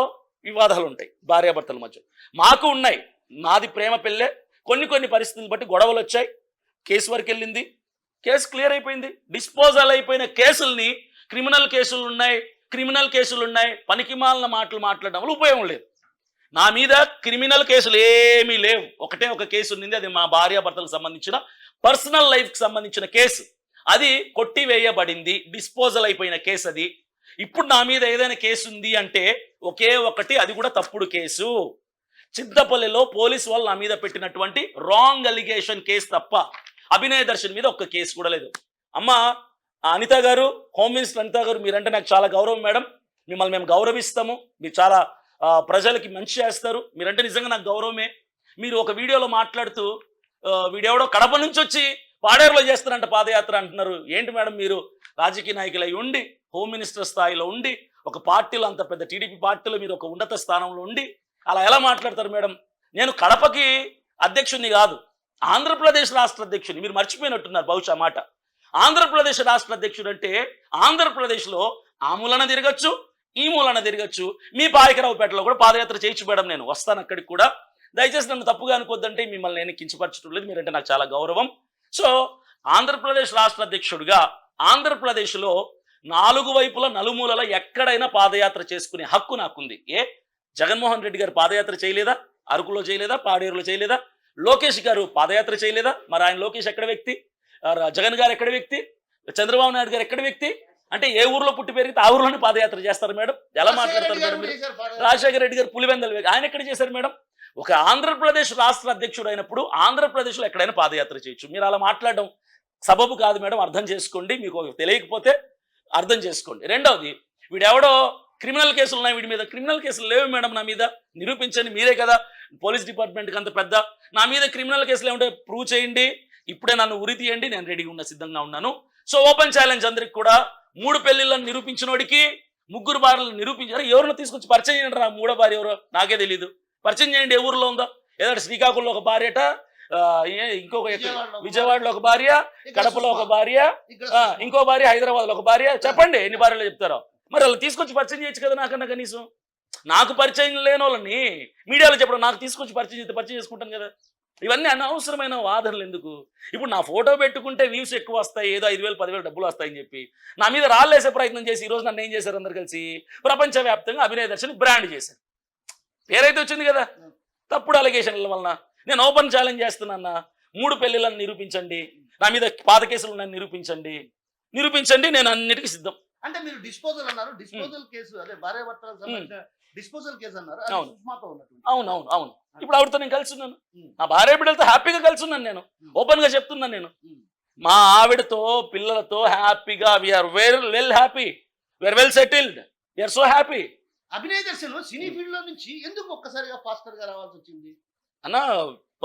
వివాదాలు ఉంటాయి భార్యాభర్తల మధ్య. మాకు ఉన్నాయి. నాది ప్రేమ పెళ్ళే. కొన్ని పరిస్థితులను బట్టి గొడవలు వచ్చాయి. కేసు వరకు వెళ్ళింది. కేసు క్లియర్ అయిపోయింది. డిస్పోజల్ అయిపోయిన కేసుల్ని క్రిమినల్ కేసులు ఉన్నాయి పనికిమాలిన మాటలు మాట్లాడడం వల్ల ఉపయోగం లేదు. నా మీద క్రిమినల్ కేసులు ఏమీ లేవు. ఒకటే ఒక కేసు ఉంది. అది మా భార్యాభర్తలకు సంబంధించిన పర్సనల్ లైఫ్కి సంబంధించిన కేసు. అది కొట్టివేయబడింది. డిస్పోజల్ అయిపోయిన కేసు అది. ఇప్పుడు నా మీద ఏదైనా కేసు ఉంది అంటే ఒకే ఒకటి, అది కూడా తప్పుడు కేసు. చింతపల్లిలో పోలీసు వాళ్ళు నా మీద పెట్టినటువంటి రాంగ్ అలిగేషన్ కేసు తప్ప అభినయ్ దర్శన్ మీద ఒక్క కేసు కూడా లేదు. అమ్మా అనిత గారు, హోమ్ మినిస్టర్ అనిత గారు, మీరంటే నాకు చాలా గౌరవం మేడం. మిమ్మల్ని మేము గౌరవిస్తాము. మీరు చాలా ప్రజలకి మంచి చేస్తారు. మీరంటే నిజంగా నాకు గౌరవమే. మీరు ఒక వీడియోలో మాట్లాడుతూ వీడెవడో కడప నుంచి వచ్చి పాడేరులో చేస్తారంట పాదయాత్ర అంటున్నారు. ఏంటి మేడం, మీరు రాజకీయ నాయకులై ఉండి, హోమ్ మినిస్టర్ స్థాయిలో ఉండి, ఒక పార్టీలో, అంత పెద్ద టీడీపీ పార్టీలో మీరు ఒక ఉన్నత స్థానంలో ఉండి అలా ఎలా మాట్లాడతారు మేడం? నేను కడపకి అధ్యక్షుడిని కాదు, ఆంధ్రప్రదేశ్ రాష్ట్ర అధ్యక్షుడిని. మీరు మర్చిపోయినట్టున్నారు బహుశా మాట. ఆంధ్రప్రదేశ్ రాష్ట్ర అధ్యక్షుడు అంటే ఆంధ్రప్రదేశ్లో ఆ మూలన తిరగచ్చు, ఈ మూలన తిరగచ్చు. మీ పాయకరావుపేటలో కూడా పాదయాత్ర చేయించు మేడం. నేను వస్తాను అక్కడికి కూడా. దయచేసి నన్ను తప్పుగా అనుకోద్దంటే మిమ్మల్ని నేను కించపరచడం లేదు. మీరంటే నాకు చాలా గౌరవం. సో ఆంధ్రప్రదేశ్ రాష్ట్ర అధ్యక్షుడిగా ఆంధ్రప్రదేశ్లో 4 వైపుల నలుమూలల ఎక్కడైనా పాదయాత్ర చేసుకునే హక్కు నాకుంది. జగన్మోహన్ రెడ్డి గారు పాదయాత్ర చేయలేదా? అరకులో చేయలేదా? పాడేరులో చేయలేదా? లోకేష్ గారు పాదయాత్ర చేయలేదా? మరి ఆయన లోకేష్ ఎక్కడ వ్యక్తి? జగన్ గారు ఎక్కడ వ్యక్తి? చంద్రబాబు నాయుడు గారు ఎక్కడ వ్యక్తి? అంటే ఏ ఊర్లో పుట్టి పెరిగితే ఆ ఊర్లోనే పాదయాత్ర చేస్తారు మేడం. ఎలా మాట్లాడతారు మేడం మీరు? రాజశేఖర రెడ్డి గారు పులివెందలు ఆయన ఎక్కడ చేశారు మేడం? ఒక ఆంధ్రప్రదేశ్ రాష్ట్ర అధ్యక్షుడు అయినప్పుడు ఆంధ్రప్రదేశ్లో ఎక్కడైనా పాదయాత్ర చేయొచ్చు. మీరు అలా మాట్లాడడం సబబు కాదు మేడం. అర్థం చేసుకోండి. మీకు తెలియకపోతే అర్థం చేసుకోండి. రెండవది, వీడెవడో క్రిమినల్ కేసులు ఉన్నాయి వీడి మీద. క్రిమినల్ కేసులు లేవు మేడం నా మీద. నిరూపించండి. మీరే కదా పోలీస్ డిపార్ట్మెంట్కి అంత పెద్ద. నా మీద క్రిమినల్ కేసులు ఏమంటే ప్రూవ్ చేయండి. ఇప్పుడే నన్ను ఉరి తీయండి. నేను రెడీగా ఉన్న, సిద్ధంగా ఉన్నాను. సో ఓపెన్ ఛాలెంజ్ అందరికి కూడా. 3 పెళ్లిళ్ళని నిరూపించినోడికి 3 భార్యలను నిరూపించారు. ఎవరిని తీసుకొచ్చి పరిచయం చేయండి రా. 3వ భార్య ఎవరో నాకే తెలీదు. పరిచయం చేయండి. ఏ ఊర్లో ఉందో? ఏదో శ్రీకాకుళంలో ఒక భార్యట, ఇంకొక విజయవాడలో ఒక భార్య, కడపలో ఒక భార్య, ఇంకో భార్య హైదరాబాద్లో ఒక భార్య. చెప్పండి ఎన్ని భార్యలు చెప్తారో. మరి వాళ్ళు తీసుకొచ్చి పరిచయం చేయొచ్చు కదా నాకన్నా కనీసం. నాకు పరిచయం లేని వాళ్ళని మీడియాలో చెప్పడం, నాకు తీసుకొచ్చి పరిచయం చేస్తే పరిచయం చేసుకుంటాను కదా. ఇవన్నీ అనవసరమైన వాదనలు ఎందుకు? ఇప్పుడు నా ఫోటో పెట్టుకుంటే వ్యూస్ ఎక్కువ వస్తాయి, ఏదో 5,000 10,000 డబ్బులు వస్తాయని చెప్పి నా మీద రాళ్ళేసే ప్రయత్నం చేసి ఈరోజు నన్ను ఏం చేశారు? అందరు కలిసి ప్రపంచవ్యాప్తంగా అభినయ్ దర్శన్ బ్రాండ్ చేశారు. పేరైతే వచ్చింది కదా. తప్పుడు అలిగేషన్ల వలన నేను ఓపెన్ ఛాలెంజ్ చేస్తున్నా. 3 పెళ్లిళ్ళని నిరూపించండి. నా మీద పాత కేసులు ఉన్నాయని నిరూపించండి. నేను అన్నిటికీ సిద్ధం. అంటే మీరు డిస్పోజల్ అన్నారు. డిస్పోజల్ కేసు, అదే భార్యాభర్తలకు సంబంధించిన డిస్పోజల్ కేసు అన్నారు. అవును. ఇప్పుడు ఆవిడతో నేను కలిసి ఉన్నాను. నా భార్య బిడ్డలతో హ్యాపీగా కలిసి ఉన్నాను. నేను ఓపెన్ గా చెప్తున్నాను. నేను మా ఆవిడతో, పిల్లలతో హ్యాపీగా, we are well happy, we are well settled, we are so happy. Abhinay Darshan cine field లో నుంచి ఎందుకు ఒక్కసారిగా పాస్టర్ గా రావాల్సి వచ్చింది అన్న?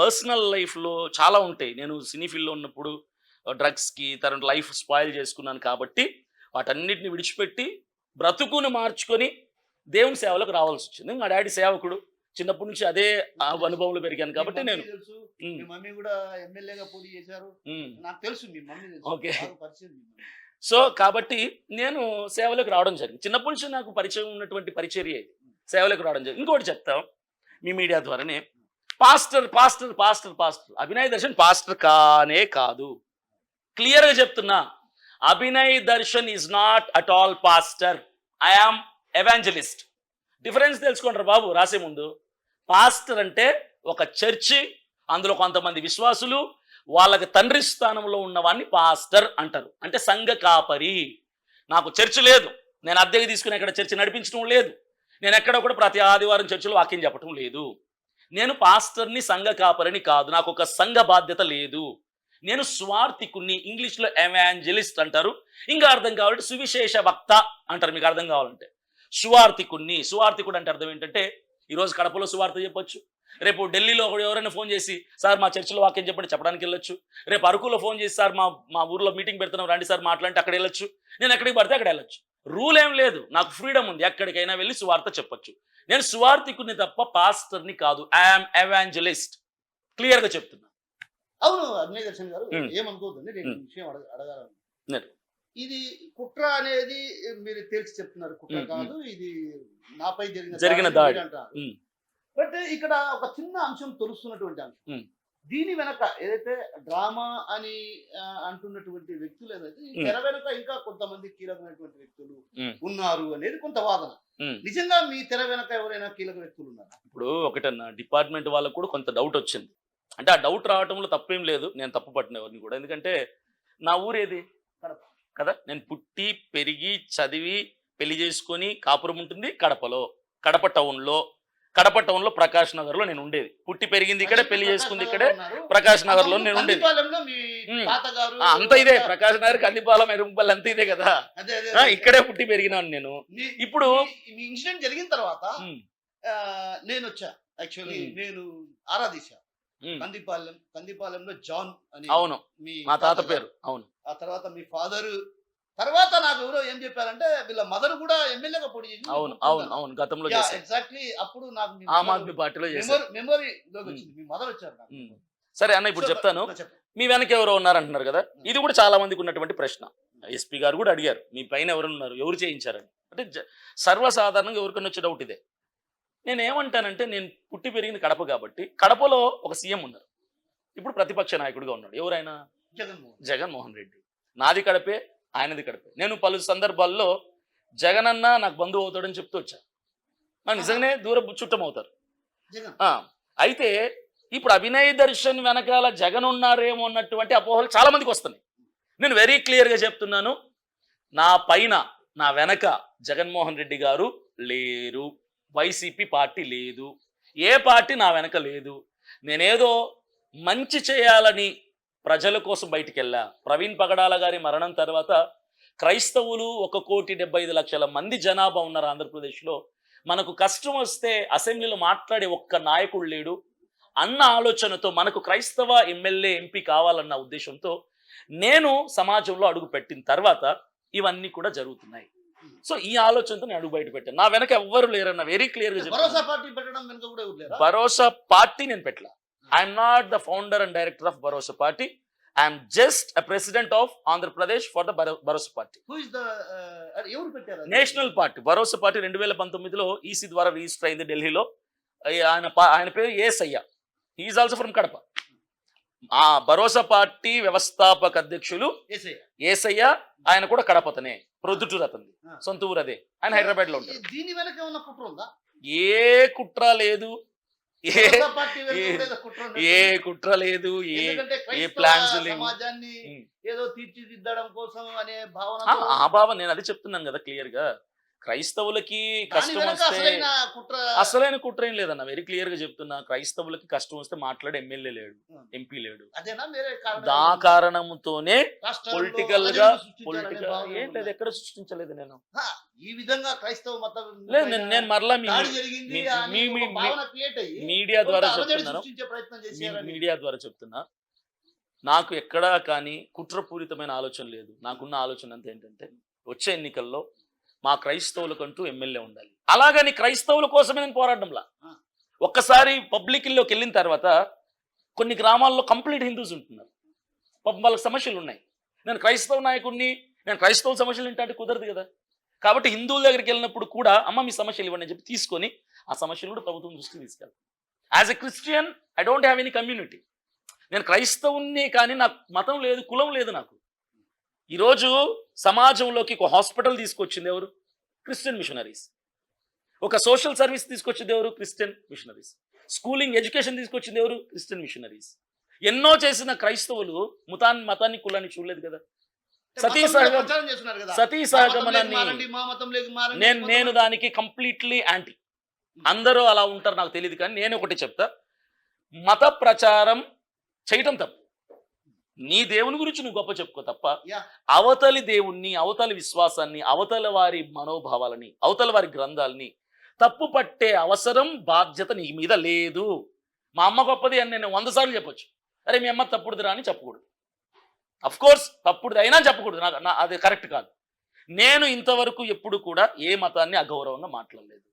పర్సనల్ లైఫ్లో చాలా ఉంటాయి. నేను సినీ ఫీల్డ్లో ఉన్నప్పుడు డ్రగ్స్కి తన లైఫ్ స్పాయిల్ చేసుకున్నాను కాబట్టి వాటన్నిటిని విడిచిపెట్టి బ్రతుకుని మార్చుకొని దేవుని సేవలకు రావాల్సి వచ్చింది. మా డాడీ సేవకుడు. చిన్నప్పటి నుంచి అదే అనుభవంలో పెరిగాను కాబట్టి నేను తెలుసు, మీ మమ్మీ కూడా ఎమ్మెల్యేగా పోటీ చేశారు, నాకు తెలుసు, మీ మమ్మీ తెలుసు, ఓకే. బాగా పరిచయం మీ మమ్మీ. సో కాబట్టి నేను సేవలోకి రావడం జరిగింది. చిన్నప్పటి నుంచి నాకు పరిచయం ఉన్నటువంటి పరిచర్య ఇది. సేవలోకి రావడం జరిగింది. ఇంకోటి చెప్తాం మీ మీడియా ద్వారానే, pastor pastor pastor pastor Abhinay Darshan pastor కానే కాదు. క్లియర్గా చెప్తున్నా, Abhinay Darshan is not at all pastor. I am evangelist. Difference తెలుసుకుంటారు బాబు రాసే ముందు. పాస్టర్ అంటే ఒక చర్చి, అందులో కొంతమంది విశ్వాసులు, వాళ్ళకి తండ్రి స్థానంలో ఉన్నవాడిని పాస్టర్ అంటారు. అంటే సంఘ కాపరి. నాకు చర్చి లేదు, నేను అద్దెకి తీసుకుని ఎక్కడ చర్చి నడిపించడం లేదు, నేను ఎక్కడ కూడా ప్రతి ఆదివారం చర్చిలో వాక్యం చెప్పడం లేదు. నేను పాస్టర్ని, సంఘ కాపరిని కాదు, నాకు ఒక సంఘ బాధ్యత లేదు. నేను స్వార్థికుణ్ణి, ఇంగ్లీష్లో ఎవాంజలిస్ట్ అంటారు, ఇంకా అర్థం కావాలంటే సువిశేష వక్త అంటారు, మీకు అర్థం కావాలంటే. సువార్థికుణ్ణి, సువార్థికుడు అంటే అర్థం ఏంటంటే, ఈరోజు కడపలో సువార్త చెప్పొచ్చు, రేపు ఢిల్లీలో ఎవరైనా ఫోన్ చేసి సార్ మా చర్చిలో వాక్యం చెప్పండి చెప్పడానికి వెళ్ళొచ్చు, రేపు అరకులో ఫోన్ చేసి సార్ మా ఊర్లో మీటింగ్ పెడుతున్నాం రండి సార్ మాట్లాడితే అక్కడ వెళ్ళొచ్చు, నేను ఎక్కడికి పడితే అక్కడ వెళ్ళొచ్చు. రూల్ ఏం లేదు, నాకు ఫ్రీడమ్ ఉంది, ఎక్కడికైనా వెళ్ళి సువార్త చెప్పొచ్చు. నేను సువార్థికుని తప్ప పాస్టర్ని కాదు. I'm evangelist. క్లియర్గా చెప్తున్నా. అవును అభినయ్ దర్శన్ గారు, ఏమనుకోవద్దండి, నేను విషయం అడగాలను. ఇది కుట్ర అనేది మీరు తేల్చి చెప్తున్నారు, కుట్ర కాదు, ఇది నాపై జరిగిన దాడి అంటారు. బట్ ఇక్కడ ఒక చిన్న అంశం తెలుస్తున్నటువంటి అంశం, దీని వెనక ఏదైతే డ్రామా అని అంటున్నటువంటి వ్యక్తులు ఏదైతే తెర వెనక ఇంకా కొంతమంది కీలకమైనటువంటి వ్యక్తులు ఉన్నారు అనేది కొంత వాదన. నిజంగా మీ తెర వెనక ఎవరైనా కీలక వ్యక్తులు ఉన్నారు? ఇప్పుడు ఒకటన్నా డిపార్ట్మెంట్ వాళ్ళకు కూడా కొంత డౌట్ వచ్చింది. అంటే ఆ డౌట్ రావటంలో తప్పేం లేదు, నేను తప్పు పట్టిన ఎవరిని కూడా. ఎందుకంటే నా ఊరేది కడప కదా, నేను పుట్టి పెరిగి చదివి పెళ్లి చేసుకొని కాపురం ఉంటుంది కడపలో, కడప టౌన్లో ప్రకాష్ నగర్లో నేను ఉండేది. పుట్టి పెరిగింది ఇక్కడే, పెళ్లి చేసుకుంది ఇక్కడే, ప్రకాష్ నగర్లో నేను ఉండేది. అంత ఇదే ప్రకాష్ నగర్, కందిపాలెం, ఎరుంపల్లి అంత ఇదే కదా, ఇక్కడే పుట్టి పెరిగినాను నేను. ఇప్పుడు ఇన్సిడెంట్ జరిగిన తర్వాత నేను వచ్చా, యాక్చువల్లీ నేను ఆరాధించా కందిపాలెంలో జాన్ అని. అవును, మా తాత పేరు. అవును. ఆ తర్వాత మీ ఫాదర్, తర్వాత నాకు ఎవరో ఏం చెప్పారంటే వీళ్ళ మదర్ కూడా ఎమ్మెల్యేగా పోటీ చేసింది. అవును అవును అవును, గతంలో ఎగ్జాక్ట్లీ. అప్పుడు నాకు ఆమ్ ఆద్మీ పార్టీలో మెమరీ వచ్చింది, మీ మదర్ వచ్చారు. సరే అన్న, ఇప్పుడు చెప్తాను. మీ వెనక ఎవరో ఉన్నారంటున్నారు కదా, ఇది కూడా చాలా మందికి ఉన్నటువంటి ప్రశ్న. ఎస్పీ గారు కూడా అడిగారు, మీ పైన ఎవరు ఉన్నారు, ఎవరు చేయించారని. అంటే సర్వసాధారణంగా ఎవరికైనా వచ్చే డౌట్ ఇదే. నేను ఏమంటానంటే, నేను పుట్టి పెరిగింది కడప కాబట్టి, కడపలో ఒక సీఎం ఉన్నారు, ఇప్పుడు ప్రతిపక్ష నాయకుడిగా ఉన్నాడు. ఎవరైనా జగన్మోహన్ రెడ్డి. నాది కడపే, ఆయనది కడపే. నేను పలు సందర్భాల్లో జగనన్న నాకు బంధువు అవుతాడని చెప్తూ వచ్చాను. నాకు నిజంగానే దూర చుట్టం అవుతారు. అయితే ఇప్పుడు అభినయ్ దర్శన్ వెనకాల జగన్ ఉన్నారేమో అన్నటువంటి అపోహలు చాలా మందికి వస్తున్నాయి. నేను వెరీ క్లియర్గా చెప్తున్నాను, నా పైన, నా వెనక జగన్మోహన్ రెడ్డి గారు లేరు, వైసీపీ పార్టీ లేదు, ఏ పార్టీ నా వెనక లేదు. నేనేదో మంచి చేయాలని ప్రజల కోసం బయటికి వెళ్ళా. ప్రవీణ్ పగడాల గారి మరణం తర్వాత క్రైస్తవులు 1,75,00,000 మంది జనాభా ఉన్నారు ఆంధ్రప్రదేశ్లో. మనకు కష్టం వస్తే అసెంబ్లీలో మాట్లాడే ఒక్క నాయకుడు లేడు అన్న ఆలోచనతో, మనకు క్రైస్తవ ఎమ్మెల్యే ఎంపీ కావాలన్న ఉద్దేశంతో నేను సమాజంలో అడుగు పెట్టిన తర్వాత ఇవన్నీ కూడా జరుగుతున్నాయి. సో ఈ ఆలోచనతో నేను అడుగు బయట పెట్టాను. నా వెనక ఎవ్వరు లేరన్న వెరీ క్లియర్గా చెప్పాను. భరోసా పార్టీ నేను పెట్టలా. I'm not the founder and director of Bharosa party. I'm just a president of Andhra Pradesh for the Bharosa party. National party Bharosa party 2019లో EC ద్వారా రిజిస్టర్ అయింది ఢిల్లీలో. ఆయన పేరు ఏసయ్య. He's also from Kadapa. ఆ భరోసా పార్టీ వ్యవస్థాపక అధ్యక్షులు ఏసయ్య, ఆయన కూడా కడపతనే, ప్రొద్దుటూరు అతనిది, సొంత ఊరు అదే. ఆయన హైదరాబాద్ లో ఉంటారు. దీని వెనక ఏమన్నా కుట్ర ఉందా? ఏ కుట్ర లేదు, ఏ కుట్ర లేదు, ఏ ప్లాన్స్ లేవు. ఏదో తీర్చిదిద్దడం కోసం అనే భావన, ఆ భావన నేను అది చెప్తున్నాను కదా క్లియర్ గా. క్రైస్తవులకి కష్టం వస్తే, అసలైన కుట్ర ఏం లేదన్న, వెరీ క్లియర్ గా చెప్తున్నా. క్రైస్తవులకి కష్టం వస్తే మాట్లాడే ఎమ్మెల్యే లేడు, ఎంపీ లేడు. దా కారణంతోనే పొలిటికల్ గా ఏంటది ఎక్కడ సృష్టించలేదు నేను. ఈ విధంగా క్రైస్తవ మతం లేదు, నేను మరలా మీడియా ద్వారా చెప్తున్నాను, మీడియా ద్వారా చెప్తున్నా. నాకు ఎక్కడా కానీ కుట్రపూరితమైన ఆలోచన లేదు. నాకున్న ఆలోచన అంతా ఏంటంటే, వచ్చే ఎన్నికల్లో మా క్రైస్తవులకంటూ ఎమ్మెల్యే ఉండాలి. అలాగని క్రైస్తవుల కోసమే నేను పోరాటంలా, ఒక్కసారి పబ్లిక్లోకి వెళ్ళిన తర్వాత కొన్ని గ్రామాల్లో కంప్లీట్ హిందూస్ ఉంటున్నారు. పాపం వాళ్ళకి సమస్యలు ఉన్నాయి. నేను క్రైస్తవ నాయకుడిని, నేను క్రైస్తవ సమస్యలు ఏంటంటే కుదరదు కదా. కాబట్టి హిందువుల దగ్గరికి వెళ్ళినప్పుడు కూడా అమ్మ మీ సమస్యలు ఇవ్వండి అని చెప్పి తీసుకొని ఆ సమస్యలు కూడా ప్రభుత్వం దృష్టికి తీసుకెళ్తాను. As a Christian I don't have any community. నేను క్రైస్తవుని కానీ నాకు మతం లేదు, కులం లేదు నాకు. ఈరోజు సమాజంలోకి ఒక హాస్పిటల్ తీసుకొచ్చింది ఎవరు? Christian machineries. ఒక సోషల్ సర్వీస్ తీసుకొచ్చింది ఎవరు? Christian machineries. స్కూలింగ్ ఎడ్యుకేషన్ తీసుకొచ్చింది ఎవరు? Christian machineries. ఎన్నో చేసిన క్రైస్తవులు మతాన్ని కులాన్ని చూడలేదు కదా. సతీ సహగమనాన్ని నేను దానికి కంప్లీట్లీ యాంటీ. అందరూ అలా ఉంటారు నాకు తెలియదు, కానీ నేను ఒకటి చెప్తా, మత ప్రచారం చేయటం తప్పు. నీ దేవుని గురించి నువ్వు గొప్ప చెప్పుకో తప్ప అవతలి దేవుణ్ణి, అవతలి విశ్వాసాన్ని, అవతల వారి మనోభావాలని, అవతల వారి గ్రంథాలని తప్పు పట్టే అవసరం బాధ్యత నీ మీద లేదు. మా అమ్మ గొప్పది అని నేను 100 సార్లు చెప్పొచ్చు. అరే మీ అమ్మ తప్పుడుదిరా అని చెప్పకూడదు. అఫ్ కోర్స్ తప్పుడుది అయినా చెప్పకూడదు, అది కరెక్ట్ కాదు. నేను ఇంతవరకు ఎప్పుడు కూడా ఏ మతాన్ని అగౌరవంగా మాట్లాడలేదు.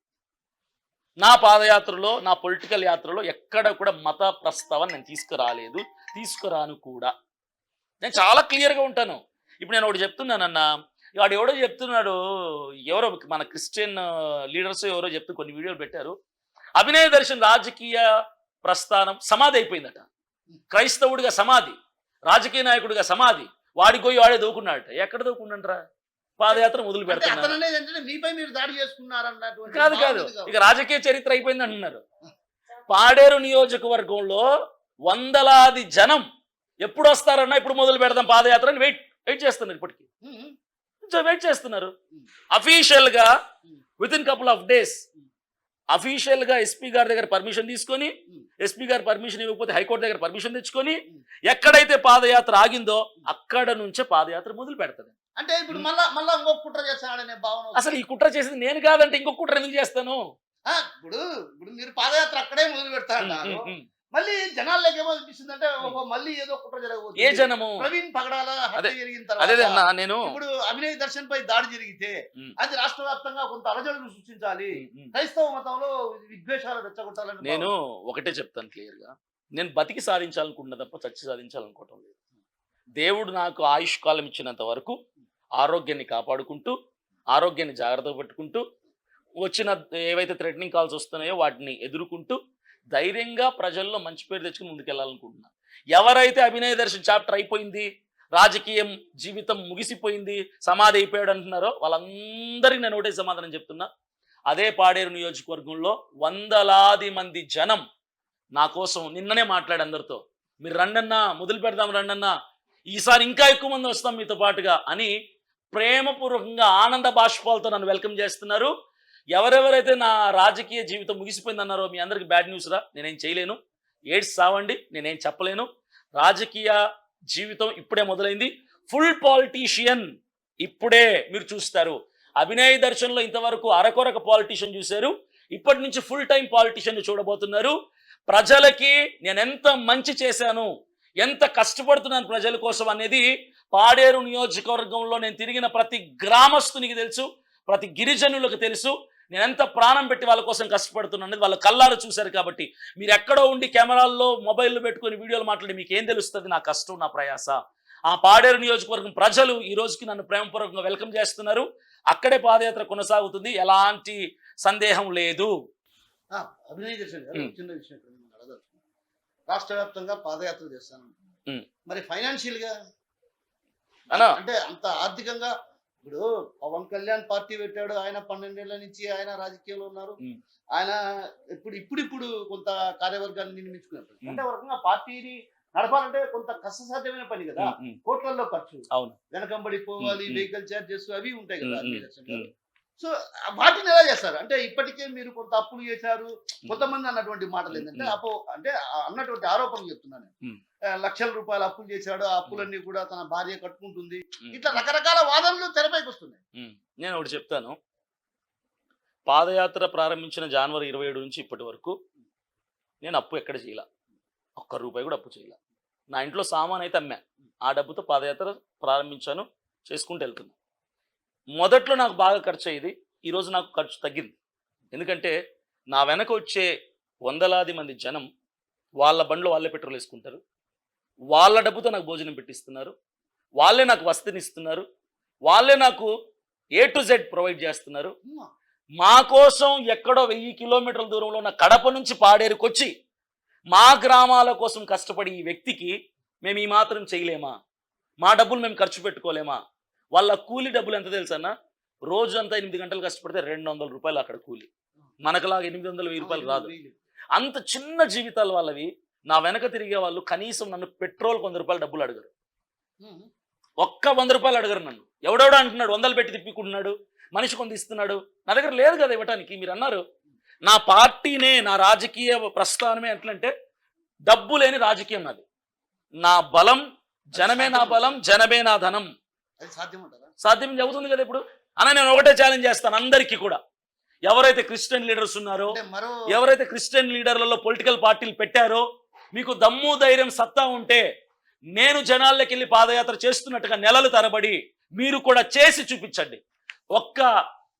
నా పాదయాత్రలో, నా పొలిటికల్ యాత్రలో ఎక్కడ కూడా మత ప్రస్తావన నేను తీసుకురాలేదు, తీసుకురాను కూడా. నేను చాలా క్లియర్గా ఉంటాను. ఇప్పుడు నేను ఒకటి చెప్తున్నానన్న, వాడు ఎవడో చెప్తున్నాడు, ఎవరో మన క్రిస్టియన్ లీడర్స్ ఎవరో చెప్తూ కొన్ని వీడియోలు పెట్టారు. అభినయ దర్శన్ రాజకీయ ప్రస్థానం సమాధి అయిపోయిందట. క్రైస్తవుడిగా సమాధి, రాజకీయ నాయకుడిగా సమాధి. వాడికి పోయి వాడే దూకున్నాడట. ఎక్కడ దూకుండంటరా? పాదయాత్ర మొదలు పెడుతున్నారు. కాదు కాదు, ఇక రాజకీయ చరిత్ర అయిపోయింది అంటున్నారు. పాడేరు నియోజకవర్గంలో వందలాది జనం ఎప్పుడు వస్తారన్నా, ఇప్పుడు మొదలు పెడదాం పాదయాత్ర అని వెయిట్ చేస్తున్నారు. ఇప్పటికీ వెయిట్ చేస్తున్నారు. అఫీషియల్ గా with in couple of days official గా ఎస్పీ గారి దగ్గర పర్మిషన్ తీసుకొని, ఎస్పీ గారు పర్మిషన్ ఇవ్వకపోతే హైకోర్టు దగ్గర పర్మిషన్ తెచ్చుకొని, ఎక్కడైతే పాదయాత్ర ఆగిందో అక్కడ నుంచే పాదయాత్ర మొదలు పెడతాడు. అంటే ఇప్పుడు మళ్ళా ఇంకొక కుట్ర చేస్తాడనే భావన. అసలు ఈ కుట్ర చేసింది నేను కాదంటే ఇంకొక కుట్ర ఎందుకు చేస్తాను? ఇప్పుడు మీరు పాదయాత్ర అక్కడే మొదలు పెడతాడు. మళ్ళీ జనాల్లోకి ఏమో అనిపిస్తుంది అంటే మళ్ళీ ఏదో కుట్ర జరగబోతుంది. ఏ జనము? ప్రవీణ్ పగడాల హత్య జరిగిన తర్వాత నేను ఇప్పుడు అభినయ్ దర్శన్ పై దాడి జరిగితే అది రాష్ట్ర వ్యాప్తంగా కొంత అలజడులు సృష్టించాలి, క్రైస్తవ మతంలో విద్వేషాలు రెచ్చగొట్టాలని నేను ఒకటే చెప్తాను క్లియర్ గా. నేను బతికి సాధించాలనుకుంటున్నా తప్ప చచ్చి సాధించాలనుకోవటం లేదు. దేవుడు నాకు ఆయుష్ కాలం ఇచ్చినంత వరకు ఆరోగ్యాన్ని కాపాడుకుంటూ, ఆరోగ్యాన్ని జాగ్రత్తగా పెట్టుకుంటూ, వచ్చిన ఏవైతే థ్రెటనింగ్ కాల్స్ వస్తున్నాయో వాటిని ఎదుర్కొంటూ ధైర్యంగా ప్రజల్లో మంచి పేరు తెచ్చుకుని ముందుకెళ్ళాలనుకుంటున్నా. ఎవరైతే అభినయ దర్శన్ చాప్టర్ అయిపోయింది, రాజకీయం జీవితం ముగిసిపోయింది, సమాధి అయిపోయాడు అంటున్నారో వాళ్ళందరికీ నేను ఒకటే సమాధానం చెప్తున్నా. అదే పాడేరు నియోజకవర్గంలో వందలాది మంది జనం నా కోసం నిన్ననే మాట్లాడి అందరితో, మీరు రండన్నా, మొదలు పెడదాం రండన్నా, ఈసారి ఇంకా ఎక్కువ మంది వస్తాం మీతో పాటుగా అని ప్రేమపూర్వకంగా ఆనంద బాష్పాలతో నన్ను వెల్కమ్ చేస్తున్నారు. ఎవరెవరైతే నా రాజకీయ జీవితం ముగిసిపోయిందన్నారో మీ అందరికి బ్యాడ్ న్యూస్ రా, నేనేం చేయలేను, ఏడ్స్ సావండి, నేనేం చెప్పలేను. రాజకీయ జీవితం ఇప్పుడే మొదలైంది. ఫుల్ పాలిటీషియన్ ఇప్పుడే మీరు చూస్తారు. అభినయ దర్శన్లో ఇంతవరకు అరకొరక పాలిటీషియన్ చూశారు, ఇప్పటి నుంచి ఫుల్ టైం పాలిటీషియన్ చూడబోతున్నారు. ప్రజలకి నేను ఎంత మంచి చేశాను, ఎంత కష్టపడుతున్నాను ప్రజల కోసం అనేది పాడేరు నియోజకవర్గంలో నేను తిరిగిన ప్రతి గ్రామస్తునికి తెలుసు, ప్రతి గిరిజనులకు తెలుసు. నేను ఎంత ప్రాణం పెట్టి వాళ్ళ కోసం కష్టపడుతున్నాను అనేది వాళ్ళ కళ్ళారు చూశారు. కాబట్టి మీరు ఎక్కడో ఉండి కెమెరాల్లో మొబైల్లో పెట్టుకొని వీడియోలు మాట్లాడి మీకు ఏం తెలుస్తుంది నా కష్టం, నా ప్రయాస. ఆ పాడేరు నియోజకవర్గం ప్రజలు ఈ రోజుకి నన్ను ప్రేమపూర్వకంగా వెల్కమ్ చేస్తున్నారు. అక్కడే పాదయాత్ర కొనసాగుతుంది, ఎలాంటి సందేహం లేదు. అభినయ్ దర్శన్ గారు చిన్న విషయం రాష్ట్ర వ్యాప్తంగా పాదయాత్ర చేస్తాను, మరి ఫైనాన్షియల్ గా అంటే అంత ఆర్థికంగా ఇప్పుడు పవన్ కళ్యాణ్ పార్టీ పెట్టాడు, ఆయన 12 ఏళ్ల నుంచి ఆయన రాజకీయంలో ఉన్నారు. ఆయన ఇప్పుడు కొంత కార్యవర్గాన్ని నిర్మించుకున్నారు. అంటే ఒక రకంగా పార్టీని నడపాలంటే కొంత కష్టసాధ్యమైన పని కదా, కోట్లలో ఖర్చు, వెనకంబడి పోవాలి, వెహికల్ ఛార్జెస్ అవి ఉంటాయి కదా. సో వాటిని ఎలా చేస్తారు? అంటే ఇప్పటికే మీరు కొంత అప్పులు చేశారు, కొంతమంది అన్నటువంటి మాటలు ఏంటంటే అంటే అన్నటువంటి ఆరోపణలు చెప్తున్నాను. లక్షల రూపాయలు అప్పులు చేశాడు, ఆ అప్పులన్నీ కూడా తన భార్య కట్టుకుంటుంది, ఇట్లా రకరకాల వాదనలు తెరపైకి వస్తున్నాయి. నేను ఒకటి చెప్తాను. పాదయాత్ర ప్రారంభించిన జనవరి 27 నుంచి ఇప్పటి వరకు నేను అప్పు ఎక్కడ చేయాల, ₹1 కూడా అప్పు చేయాల. నా ఇంట్లో సామాన్ అయితే అమ్మా, ఆ డబ్బుతో పాదయాత్ర ప్రారంభించాను, చేసుకుంటూ వెళ్తున్నాను. మొదట్లో నాకు బాగా ఖర్చు అయ్యేది, ఈరోజు నాకు ఖర్చు తగ్గింది. ఎందుకంటే నా వెనక వచ్చే వందలాది మంది జనం వాళ్ళ బండ్లో వాళ్ళే పెట్రోల్ వేసుకుంటారు, వాళ్ళ డబ్బుతో నాకు భోజనం పెట్టిస్తున్నారు, వాళ్ళే నాకు వసతినిస్తున్నారు, వాళ్ళే నాకు A to Z ప్రొవైడ్ చేస్తున్నారు. మా కోసం ఎక్కడో 1000 కిలోమీటర్ల దూరంలో ఉన్న కడప నుంచి పాడేరుకొచ్చి మా గ్రామాల కోసం కష్టపడి ఈ వ్యక్తికి మేము ఈ మాత్రం చేయలేమా? మా డబ్బులు మేము ఖర్చు పెట్టుకోలేమా? వాళ్ళ కూలి డబ్బులు ఎంత తెలుసన్నా? రోజు అంతా 8 గంటలు కష్టపడితే 200 రూపాయలు అక్కడ కూలి. మనకులాగా 800 1000 రూపాయలు రాదు. అంత చిన్న జీవితాలు వాళ్ళవి. నా వెనక తిరిగే వాళ్ళు కనీసం నన్ను పెట్రోల్ 100 రూపాయలు డబ్బులు అడగరు. ఒక్క 100 రూపాయలు అడగరు నన్ను. ఎవడెవడో అంటున్నాడు 100 పెట్టి తిప్పుకుంటున్నాడు, మనిషి కొంత ఇస్తున్నాడు. నా దగ్గర లేదు కదా ఇవ్వటానికి. మీరు అన్నారు నా పార్టీనే, నా రాజకీయ ప్రస్థానమే ఎట్లంటే డబ్బు లేని రాజకీయం నాది. నా బలం జనమే, నా బలం జనమే నా ధనం. అది సాధ్యమంటారా? సాధ్యం అవుతుంది కదా ఇప్పుడు. అన్న నేను ఒకటే ఛాలెంజ్ చేస్తాను అందరికీ కూడా, ఎవరైతే క్రిస్టియన్ లీడర్స్ ఉన్నారో, ఎవరైతే క్రిస్టియన్ లీడర్లలో పొలిటికల్ పార్టీలు పెట్టారో, మీకు దమ్ము ధైర్యం సత్తా ఉంటే నేను జనాల్లోకి వెళ్ళి పాదయాత్ర చేస్తున్నట్టుగా నెలలు తరబడి మీరు కూడా చేసి చూపించండి. ఒక్క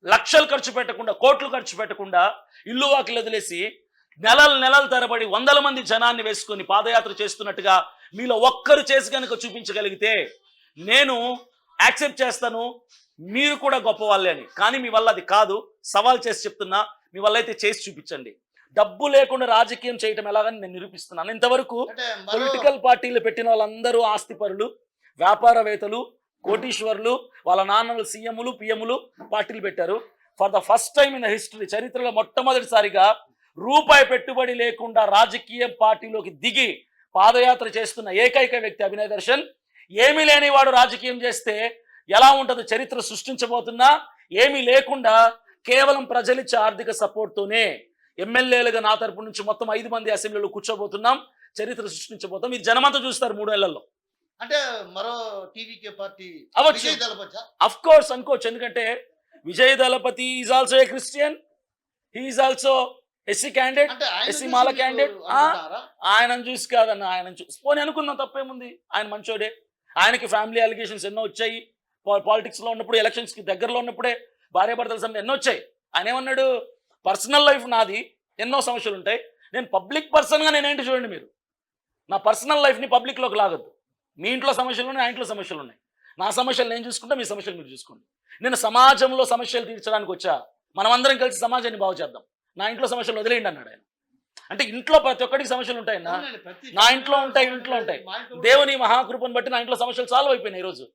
లక్షలు ఖర్చు పెట్టకుండా, కోట్లు ఖర్చు పెట్టకుండా, ఇల్లు వాకిలు వదిలేసి నెలలు తరబడి 100 మంది జనాన్ని వేసుకొని పాదయాత్ర చేస్తున్నట్టుగా మీలో ఒక్కరు చేసి కనుక చూపించగలిగితే నేను యాక్సెప్ట్ చేస్తాను, మీరు కూడా గొప్ప వాళ్ళే అని. కానీ మీ వల్ల అది కాదు. సవాల్ చేసి చెప్తున్నా, మీ వల్ల అయితే చేసి చూపించండి. డబ్బు లేకుండా రాజకీయం చేయటం ఎలాగని నేను నిరూపిస్తున్నాను. ఇంతవరకు పొలిటికల్ పార్టీలు పెట్టిన వాళ్ళందరూ ఆస్తిపరులు, వ్యాపారవేత్తలు, కోటీశ్వరులు, వాళ్ళ నాన్నలు సీఎంలు, పిఎంలు పార్టీలు పెట్టారు. For the first time in the history, చరిత్రలో మొట్టమొదటిసారిగా రూపాయి పెట్టుబడి లేకుండా రాజకీయ పార్టీలోకి దిగి పాదయాత్ర చేస్తున్న ఏకైక వ్యక్తి అభినయ్ దర్శన్. ఏమీ లేని వాడు రాజకీయం చేస్తే ఎలా ఉంటుందో చరిత్ర సృష్టించబోతున్నా. ఏమీ లేకుండా కేవలం ప్రజలిచ్చే ఆర్థిక సపోర్ట్తోనే ఎమ్మెల్యేలుగా నా తరపు నుంచి మొత్తం 5 మంది అసెంబ్లీలో కూర్చోబోతున్నాం, చరిత్ర సృష్టించబోతాం. మీరు జనమంతా చూస్తారు 3 నెలల్లో. అంటే మరో టీవీకే పార్టీ అవ్వచ్చు, అఫ్ కోర్స్ అనుకోవచ్చు. ఎందుకంటే Vijay Thalapathy is also a Christian, he is also SC candidate, SC Mala candidate. ఆయనను చూసి కాదన్న, ఆయన చూసి పోనీ అనుకున్నాం, తప్పేముంది. ఆయన మంచోడే. ఆయనకి ఫ్యామిలీ అలిగేషన్స్ ఎన్నో వచ్చాయి. పాలిటిక్స్లో ఉన్నప్పుడు, ఎలక్షన్స్కి దగ్గరలో ఉన్నప్పుడే భార్యాభర్తల సమయం ఎన్నో వచ్చాయి. ఆయన ఏమన్నాడు, పర్సనల్ లైఫ్ నాది, ఎన్నో సమస్యలు ఉంటాయి, నేను పబ్లిక్ పర్సన్గా నేనేంటి చూడండి. మీరు నా పర్సనల్ లైఫ్ని పబ్లిక్లోకి లాగద్దు. మీ ఇంట్లో సమస్యలు ఉన్నాయి, నా ఇంట్లో సమస్యలు ఉన్నాయి. నా సమస్యలు నేను చూసుకుంటా, మీ సమస్యలు మీరు చూసుకోండి. నేను సమాజంలో సమస్యలు తీర్చడానికి వచ్చా. మనమందరం కలిసి సమాజాన్ని బాగు చేద్దాం. నా ఇంట్లో సమస్యలు వదిలేయండి అన్నాడు ఆయన. అంటే ఇంట్లో ప్రతి ఒక్కరికి సమస్యలు ఉంటాయన్నా. నా ఇంట్లో ఉంటాయి, ఇంట్లో ఉంటాయి. దేవుని మహాకృపను బట్టి నా ఇంట్లో సమస్యలు సాల్వ్ అయిపోయినాయి. ఈరోజు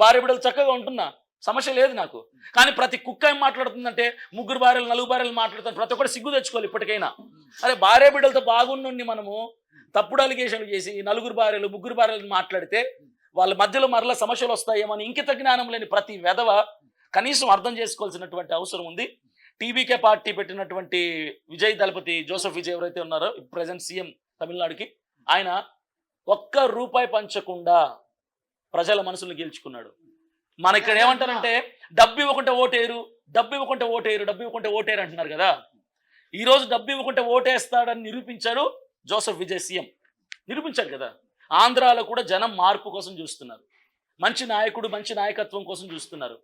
భార్య బిడ్డలు చక్కగా ఉంటున్నా, సమస్య లేదు నాకు. కానీ ప్రతి కుక్క ఏం మాట్లాడుతుందంటే 3 భార్యలు 4 భార్యలు మాట్లాడుతాను. ప్రతి ఒక్కటి సిగ్గు తెచ్చుకోవాలి ఇప్పటికైనా. అరే భార్య బిడ్డలతో బాగుండి మనము తప్పుడు అలిగేషన్లు చేసి 4 భార్యలు 3 భార్యలు మాట్లాడితే వాళ్ళ మధ్యలో మరలా సమస్యలు వస్తాయేమో అని ఇంకిత జ్ఞానం లేని ప్రతి వెధవ కనీసం అర్థం చేసుకోవాల్సినటువంటి అవసరం ఉంది. టీబీకే పార్టీ పెట్టినటువంటి విజయ్ దళపతి, జోసెఫ్ విజయ్ ఎవరైతే ఉన్నారో ప్రెసెంట్ సీఎం తమిళనాడుకి, ఆయన ₹1 పంచకుండా ప్రజల మనసులను గెలుచుకున్నాడు. మన ఇక్కడ ఏమంటారంటే డబ్బు ఇవ్వకుంటే ఓటేరు, డబ్బు ఇవ్వకుంటే ఓటేరు, డబ్బు ఇవ్వకుంటే ఓటేరు అంటున్నారు కదా. ఈరోజు డబ్బు ఇవ్వకుంటే ఓటేస్తాడని నిరూపించారు జోసెఫ్ విజయ్ సీఎం. నిరూపించారు కదా. ఆంధ్రాలో కూడా జనం మార్పు కోసం చూస్తున్నారు, మంచి నాయకుడు, మంచి నాయకత్వం కోసం చూస్తున్నారు.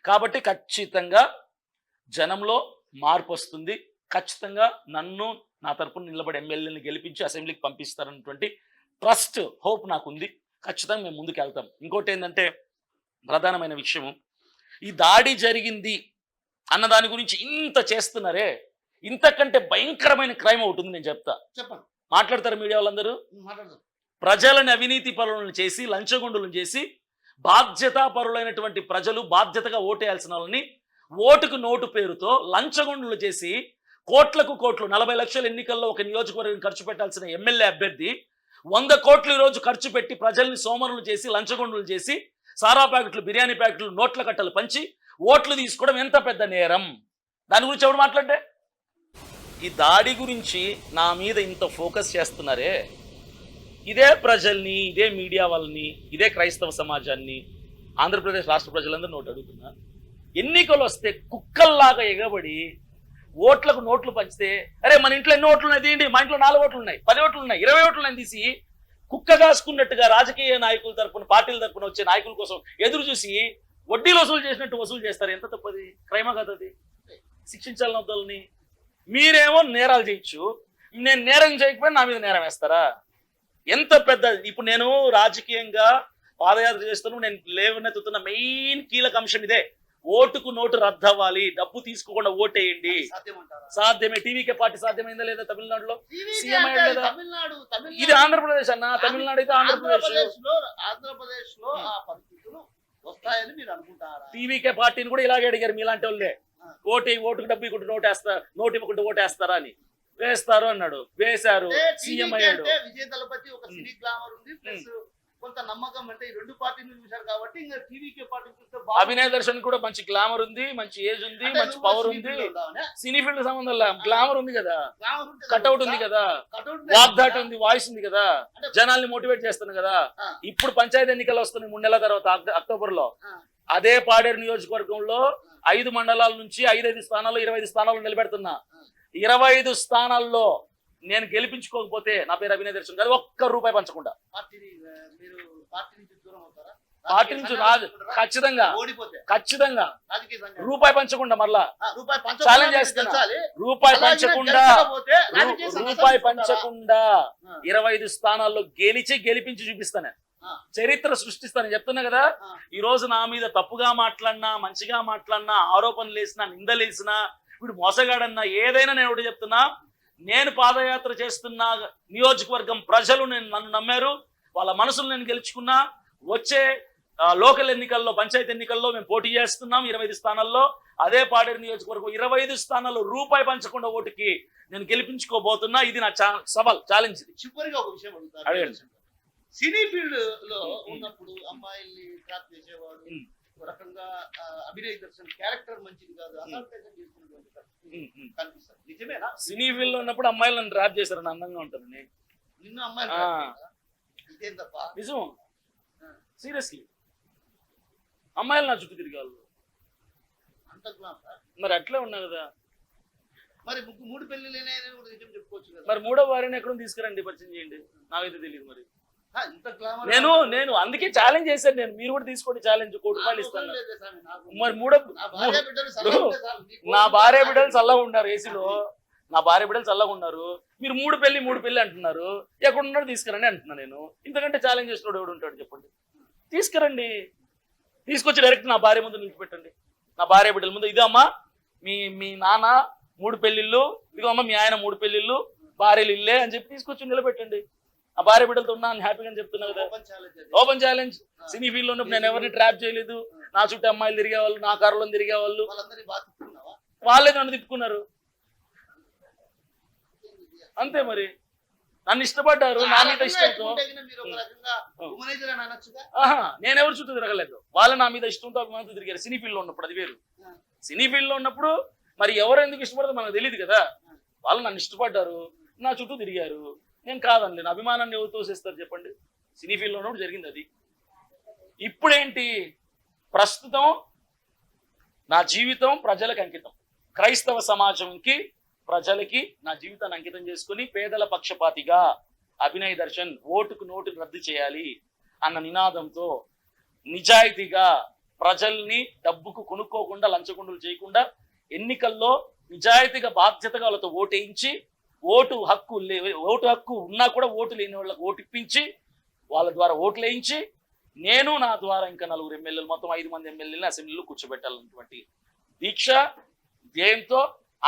కాబట్టి ఖచ్చితంగా జనంలో మార్పు వస్తుంది. ఖచ్చితంగా నన్ను, నా తరపున నిలబడి ఎమ్మెల్యేని గెలిపించి అసెంబ్లీకి పంపిస్తారన్నటువంటి ట్రస్ట్, హోప్ నాకుంది. ఖచ్చితంగా మేము ముందుకు వెళ్తాం. ఇంకోటి ఏంటంటే ప్రధానమైన విషయము, ఈ దాడి జరిగింది అన్న దాని గురించి ఇంత చేస్తున్నారే, ఇంతకంటే భయంకరమైన క్రైమ్ ఒకటి ఉంది. నేను చెప్తా, చెప్పండి. మాట్లాడతారు మీడియా వాళ్ళందరూ. మాట్లాడతారు. ప్రజలని అవినీతి పరులను చేసి, లంచగొండులను చేసి, బాధ్యతాపరులైనటువంటి ప్రజలు బాధ్యతగా ఓటేయాల్సిన వాళ్ళని ఓటుకు నోటు పేరుతో లంచగొండులు చేసి కోట్లకు కోట్లు, 40 లక్షల ఎన్నికల్లో ఒక నియోజకవర్గం ఖర్చు పెట్టాల్సిన ఎమ్మెల్యే అభ్యర్థి 100 కోట్లు ఈరోజు ఖర్చు పెట్టి ప్రజల్ని సోమరులు చేసి, లంచగొండులు చేసి, సారా ప్యాకెట్లు, బిర్యానీ ప్యాకెట్లు, నోట్ల కట్టలు పంచి ఓట్లు తీసుకోవడం ఎంత పెద్ద నేరం. దాని గురించి ఎవడు మాట్లాడే? ఈ దాడి గురించి నా మీద ఇంత ఫోకస్ చేస్తున్నారే, ఇదే ప్రజల్ని, ఇదే మీడియా వాళ్ళని, ఇదే క్రైస్తవ సమాజాన్ని, ఆంధ్రప్రదేశ్ రాష్ట్ర ప్రజలందరూ నోటు అడుగుతున్నా. ఎన్నికలు వస్తే కుక్కల్లాగా ఎగబడి ఓట్లకు నోట్లు పంచితే, అరే మన ఇంట్లో ఎన్ని ఓట్లు ఉన్నాయి తీయండి, మా ఇంట్లో 4 ఓట్లు ఉన్నాయి, 10 ఓట్లు ఉన్నాయి, 20 ఓట్లు ఉన్నాయి తీసి కుక్క కాసుకున్నట్టుగా రాజకీయ నాయకుల తరపున, పార్టీల తరపున వచ్చే నాయకుల కోసం ఎదురు చూసి వడ్డీలు వసూలు చేసినట్టు వసూలు చేస్తారు. ఎంత తప్పది? క్రైమా కదా అది. శిక్షించాలని వద్దని. మీరేమో నేరాలు చేయొచ్చు, నేను నేరం చేయకపోయినా నా మీద నేరం వేస్తారా? ఎంత పెద్ద, ఇప్పుడు నేను రాజకీయంగా పాదయాత్ర చేస్తాను, నేను లేవనెత్తుతున్న మెయిన్ కీలక అంశం ఇదే. ఓటుకు నోటు రద్దు అవ్వాలి, డబ్బు తీసుకోకుండా ఓటేయండి. సాధ్యమే. టీవీకే పార్టీ సాధ్యమైందా లేదా తమిళనాడులో? సీఎం అయ్యాడు కదా. ఇది ఆంధ్రప్రదేశ్ అన్న, తమిళనాడు అయితే ఆంధ్రప్రదేశ్ లో ఆ పరిస్థితులు వస్తాయని మీరు అనుకుంటారా? టీవీకే పార్టీని కూడా ఇలాగే అడిగారు మీలాంటి వాళ్ళే, ఓటుకు డబ్బు ఇవ్వకుండా నోటు ఇవ్వకుండా ఓటేస్తారా అని. వేస్తారు అన్నాడు, వేశారు, సీఎం అయ్యాడు. విజయ్ దళపతి ఒక సినీ గ్లామర్ ఉంది, ప్లస్ కొంత నమ్మకం, అంటే ఈ రెండు పార్టీలు చూశారు కాబట్టి ఇంకా టీవీకే పార్టీ చూస్తే అభినయ్ దర్శన్ కూడా మంచి గ్లామర్ ఉంది, మంచి ఏజ్ ఉంది, మంచి పవర్ ఉంది. సినీ ఫీల్డ్ సంబంధం లేదు, గ్లామర్ ఉంది కదా, కట్అవుట్ ఉంది కదా, వాగ్దాటి ఉంది, వాయిస్ ఉంది కదా, జనాల్ని మోటివేట్ చేస్తుంది కదా. ఇప్పుడు పంచాయతీ ఎన్నికలు వస్తున్నాయి 3 నెలల తర్వాత అక్టోబర్ లో. అదే పాడేరు నియోజకవర్గంలో 5 మండలాల నుంచి 5 స్థానాల్లో 25 స్థానాలు నిలబెడుతున్నా. 25 స్థానాల్లో నేను గెలిపించుకోకపోతే నా పేరు అభినయ్ దర్శన్ కాదు, ₹1 పంచకుండా. పార్టీ నుంచి రాదు, ఖచ్చితంగా ఖచ్చితంగా రూపాయి పంచకుండా, మరలా ఛాలెంజ్ చేస్తున్నా, రూపాయి పంచకుండా 25 స్థానాల్లో గెలిపించి చూపిస్తాను, చరిత్ర సృష్టిస్తానని చెప్తున్నా కదా. ఈ రోజు నా మీద తప్పుగా మాట్లాడినా, మంచిగా మాట్లాడినా, ఆరోపణలు వేసినా, నిందలేసినా, వీడు మోసగాడన్నా, ఏదైనా నేను ఒకటి చెప్తున్నా, నేను పాదయాత్ర చేస్తున్న నియోజకవర్గం ప్రజలు నన్ను నమ్మారు, వాళ్ళ మనసులు నేను గెలుచుకున్నా. వచ్చే లోకల్ ఎన్నికల్లో, పంచాయతీ ఎన్నికల్లో మేము పోటీ చేస్తున్నాం 25 స్థానాల్లో. అదే పాడేరు నియోజకవర్గం 25 స్థానాల్లో రూపాయి పంచకుండా ఓటుకి నేను గెలిపించుకోబోతున్నా. ఇది నా సవాల్, ఛాలెంజ్. చివరిగా ఒక విషయం అడుగుతాను. సినీ ఫీల్డ్ లో ఉన్నప్పుడు అమ్మాయిల్ని ట్రాప్ చేసేవాడు, ఒక రకంగా అభినయ్ దర్శన్ క్యారెక్టర్ మంచిది కాదు, అసల్టేషన్ చేస్తున్నటువంటి కనిపిస్తారు. నిజమేనా? సినీ ఫీల్డ్ లో ఉన్నప్పుడు అమ్మాయిలను ట్రాప్ చేశారు, అందంగా ఉంటారని. నిన్ను అమ్మాయిలు ఇదేం తప్ప? నిజం, సీరియస్లీ. అమ్మాయిలు నా చుట్టూ తిరిగాళ్ళు, మరి అట్లే ఉన్నా కదా. మరి 3 పెళ్లిలేనే నిజం చెప్పుకోవచ్చు కదా. మరి 3వ వారిని ఎక్కడ తీసుకురండి, పరిచయం చేయండి, నాకైతే తెలియదు. మరి నేను అందుకే ఛాలెంజ్ చేశాను, నేను మీరు కూడా తీసుకోండి ఛాలెంజ్, ₹1 ఇస్తాను. మరి నా భార్య బిడ్డలు చల్లగా ఉన్నారు ఏసీలో, నా భార్య బిడ్డలు చల్లగా ఉన్నారు, మీరు 3 పెళ్లి అంటున్నారు, ఎక్కడున్నాడు తీసుకురండి అంటున్నా. నేను ఇంతకంటే ఛాలెంజ్ చేసినోడు ఎవడు ఉంటాడు చెప్పండి? తీసుకురండి, తీసుకొచ్చి డైరెక్ట్ నా భార్య ముందు నిలిచిపెట్టండి, నా భార్య బిడ్డల ముందు. ఇదే అమ్మా మీ నాన్న 3 పెళ్లిళ్ళు, ఇదిగో అమ్మ మీ ఆయన 3 పెళ్లిళ్ళు, భార్యలు ఇల్లే అని చెప్పి తీసుకొచ్చి నిలబెట్టండి. ఆ భార్య బిడ్డలతో ఉన్నా హ్యాపీగా చెప్తున్నా కదా. Open challenge. సినీ ఫీల్డ్ లో ఉన్నప్పుడు నేను ఎవరిని ట్రాప్ చేయలేదు, నా చుట్టూ అమ్మాయిలు తిరిగేవాళ్ళు, నా కారులో తిరిగేవాళ్ళు, వాళ్ళే నన్ను తిప్పుకున్నారు అంతే. మరి నన్ను ఇష్టపడ్డారు, నా మీద ఇష్టంతో. నేను ఎవరు చుట్టూ తిరగలేదు, వాళ్ళు నా మీద ఇష్టంతో అభిమానంతో తిరిగారు సినీ ఫీల్డ్ లో ఉన్నప్పుడు. అది వేరు. సినీ ఫీల్డ్ లో ఉన్నప్పుడు మరి ఎవరు ఎందుకు ఇష్టపడతారో మనకు తెలియదు కదా. వాళ్ళు నన్ను ఇష్టపడ్డారు, నా చుట్టూ తిరిగారు, నేను కాదండి. నా అభిమానాన్ని ఎవరు తోసేస్తారు చెప్పండి? సినీ ఫీల్డ్ లో ఉన్నప్పుడు జరిగింది అది. ఇప్పుడేంటి? ప్రస్తుతం నా జీవితం ప్రజలకు అంకితం, క్రైస్తవ సమాజంకి, ప్రజలకి నా జీవితాన్ని అంకితం చేసుకుని పేదల పక్షపాతిగా అభినయ్ దర్శన్ ఓటుకు నోటు రద్దు చేయాలి అన్న నినాదంతో నిజాయితీగా ప్రజల్ని డబ్బుకు కొనుక్కోకుండా, లంచగొండలు చేయకుండా, ఎన్నికల్లో నిజాయితీగా బాధ్యతగా వాళ్ళతో ఓటేయించి, ఓటు హక్కు ఉన్నా కూడా ఓటు లేని వాళ్ళకి ఓటు ఇప్పించి, వాళ్ళ ద్వారా ఓట్లు వేయించి, నేను నా ద్వారా ఇంకా 4 ఎమ్మెల్యేలు, మొత్తం 5 మంది ఎమ్మెల్యేలను అసెంబ్లీలో కూర్చోబెట్టాలన్నటువంటి దీక్ష, ధ్యేయంతో,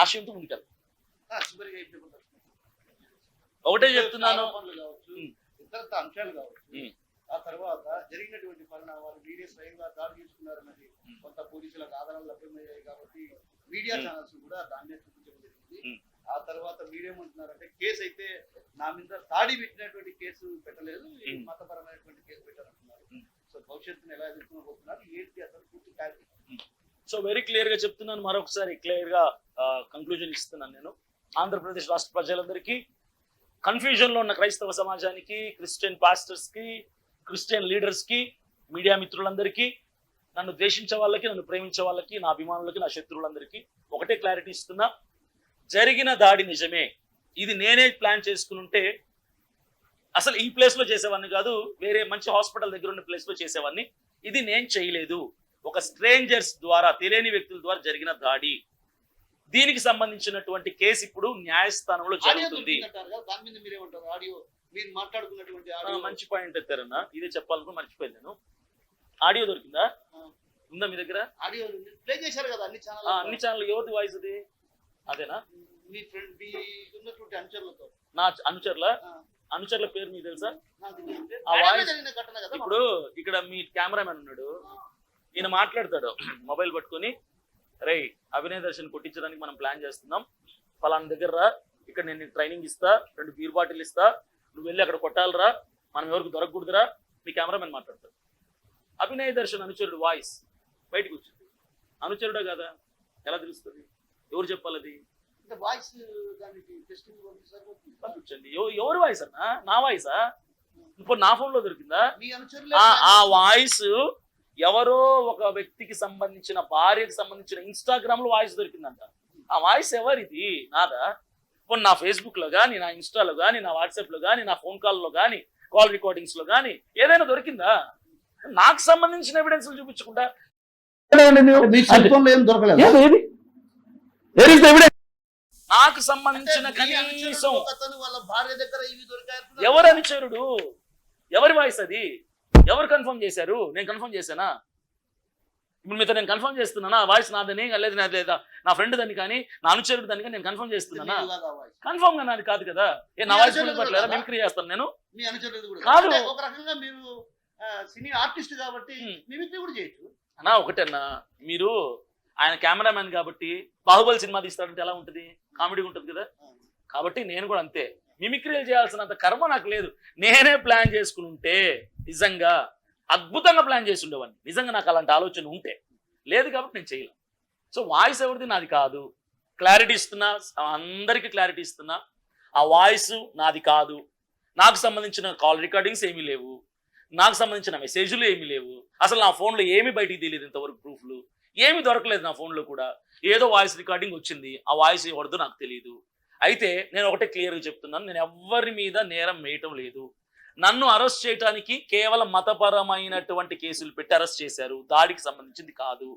ఆశయంతో ముందుకెళ్తాను. ఒకటే చెప్తున్నాను, ఇతరత్ర అంశాలు కావచ్చు, ఆ తర్వాత జరిగినటువంటి పరిణామాలు, మీడియా స్వయంగా దాడి చేసుకున్నారన్నది కొంత పోలీసులకు ఆధారాలు లభ్యమయ్యాయి కాబట్టి మీడియా ఛానల్స్ కూడా దాన్నే చూపించడం జరిగింది. ఆ తర్వాత మీరేమంటున్నారంటే కేసు అయితే నా మీద దాడి పెట్టినటువంటి కేసు పెట్టలేదు, మతపరమైనటువంటి కేసు పెట్టారంటున్నారు. సో భవిష్యత్తును ఎలా ఎదుర్కోబోతున్నారు, ఏంటి అసలు పూర్తి క్లారిటీ? సో వెరీ క్లియర్ గా చెప్తున్నాను, మరొకసారి క్లియర్ గా కంక్లూజన్ ఇస్తున్నాను. నేను ఆంధ్రప్రదేశ్ రాష్ట్ర ప్రజలందరికీ, కన్ఫ్యూజన్ లో ఉన్న క్రైస్తవ సమాజానికి, క్రిస్టియన్ పాస్టర్స్ కి, క్రిస్టియన్ లీడర్స్ కి, మీడియా మిత్రులందరికీ, నన్ను ద్వేషించే వాళ్ళకి, నన్ను ప్రేమించే వాళ్ళకి, నా అభిమానులకి, నా శత్రువులందరికీ ఒకటే క్లారిటీ ఇస్తున్నా. జరిగిన దాడి నిజమే. ఇది నేనే ప్లాన్ చేసుకుని ఉంటే అసలు ఈ ప్లేస్ లో చేసేవాడిని కాదు, వేరే మంచి హాస్పిటల్ దగ్గర ఉన్న ప్లేస్ లో చేసేవాడిని. ఇది నేను చేయలేదు, ఒక స్ట్రేంజర్స్ ద్వారా, తెలియని వ్యక్తుల ద్వారా జరిగిన దాడి. దీనికి సంబంధించినటువంటి కేసు ఇప్పుడు న్యాయస్థానంలో ఆడియో జరుగుతుంది. దొరికిందంటారు కదా, దాని మీద మీరేమంటారు? ఆడియో మీరు మాట్లాడుకున్నటువంటి ఆడియో. మంచి పాయింట్ ఎత్తారన్న, ఇదే చెప్పాలనుకో మర్చిపోయాను నేను. ఆడియో దొరికిందా? ఉందా మీ దగ్గర? ఆడియో ప్లే చేశారు కదా అన్ని ఛానల్. అన్ని ఛానల్ ఎవరిది వాయిస్ అది? అదేనా? మీ ఫ్రెండ్ మీ ఉన్నటువంటి అనుచరులతో. నా అనుచరుల పేరు మీకు తెలుసా? నాకు తెలియదు. ఆ వాయిస్ జరిగిన ఘటన కదా. ఇప్పుడు ఇక్కడ మీ కెమెరామెన్ ఉన్నాడు, ఈయన మాట్లాడతాడు మొబైల్ పట్టుకొని, రే అభినయ్ దర్శన్ కొట్టించడానికి మనం ప్లాన్ చేస్తున్నాం, ఫలానా దగ్గర రా, ఇక్కడ నేను ట్రైనింగ్ ఇస్తా, 2 బీర్ బాటిల్ ఇస్తా, నువ్వు వెళ్ళి అక్కడ కొట్టాలరా, మనం ఎవరికి దొరకకూడదురా, మీ కెమెరామెన్ మాట్లాడతాడు. అభినయ్ దర్శన్ అనుచరుడు వాయిస్ బయటకు వచ్చింది. అనుచరుడా కదా, ఎలా తెలుస్తుంది? ఎవరు చెప్పాలి అది? వాయిస్ దానికి టెస్టింగ్ పంపించండి. ఎవరు వాయిస్ అన్నా? నా వాయిసా? ఇప్పుడు నా ఫోన్ లో దొరికిందా? మీ అనుచరులే. ఆ వాయిస్ ఎవరో ఒక వ్యక్తికి సంబంధించిన, భార్యకి సంబంధించిన ఇన్స్టాగ్రామ్ లో వాయిస్ దొరికిందంట. ఆ వాయిస్ ఎవరిది? నాదా? ఇప్పుడు నా ఫేస్బుక్ లో కానీ, నా ఇన్స్టాలో కానీ, నా వాట్సాప్ లో కానీ, నా ఫోన్ కాల్ లో కానీ, కాల్ రికార్డింగ్స్ లో కానీ ఏదైనా దొరికిందా? నాకు సంబంధించిన ఎవిడెన్స్ చూపించకుండా మీ సెల్ ఫోన్ లో ఏం దొరకలేదు. నాకు సంబంధించిన కనీసం వాళ్ళ భార్య దగ్గర ఇవి దొరికాయి. ఎవరు అనుచరుడు? ఎవరి వాయిస్ అది? ఎవరు కన్ఫర్మ్ చేశారు? నేను కన్ఫర్మ్ చేశానా? ఇప్పుడు మీతో నేను కన్ఫర్మ్ చేస్తున్నానా వాయిస్ నాదని, లేదా నా ఫ్రెండ్ దాన్ని కానీ, నా అనుచరుడు దాన్ని కానీ నేను కన్ఫర్మ్ చేస్తున్నానా? కన్ఫర్మ్ గా నాది కాదు కదా. నా వాయిస్ పట్ల మిమిక్రీ చేస్తాను నేను. మీ అనుచరుడు కూడా కాదు. ఒక రకంగా మీరు సినీ ఆర్టిస్ట్ కాబట్టి మిమిక్రీ కూడా చేయొచ్చు అన్నా. ఒకటన్నా, మీరు ఆయన కెమెరామెన్ కాబట్టి బాహుబలి సినిమా తీస్తాడంటే ఎలా ఉంటుంది? కామెడీ ఉంటుంది కదా. కాబట్టి నేను కూడా అంతే, మిమిక్రీలు చేయాల్సినంత కర్మ నాకు లేదు. నేనే ప్లాన్ చేసుకుని ఉంటే నిజంగా అద్భుతంగా ప్లాన్ చేసి ఉండేవాడిని. నిజంగా నాకు అలాంటి ఆలోచన ఉంటే లేదు కాబట్టి నేను చేయలేను. సో వాయిస్ ఎవరిది? నాది కాదు. క్లారిటీ ఇస్తున్నా, అందరికీ క్లారిటీ ఇస్తున్నా. ఆ వాయిస్ నాది కాదు. నాకు సంబంధించిన కాల్ రికార్డింగ్స్ ఏమీ లేవు, నాకు సంబంధించిన మెసేజ్లు ఏమీ లేవు. అసలు నా ఫోన్లో ఏమీ బయటికి తెలియదు, ఇంతవరకు ప్రూఫ్లు ఏమీ దొరకలేదు నా ఫోన్లో కూడా. ఏదో వాయిస్ రికార్డింగ్ వచ్చింది, ఆ వాయిస్ ఎవరిదో నాకు తెలియదు. అయితే నేను ఒకటే క్లియర్గా చెప్తున్నాను, నేను ఎవరి మీద నేరం వేయటం లేదు. నన్ను అరెస్ట్ చేయడానికి కేవలం మతపరమైనటువంటి కేసులు పెట్టి అరెస్ట్ చేశారు, దాడికి సంబంధించింది కాదు.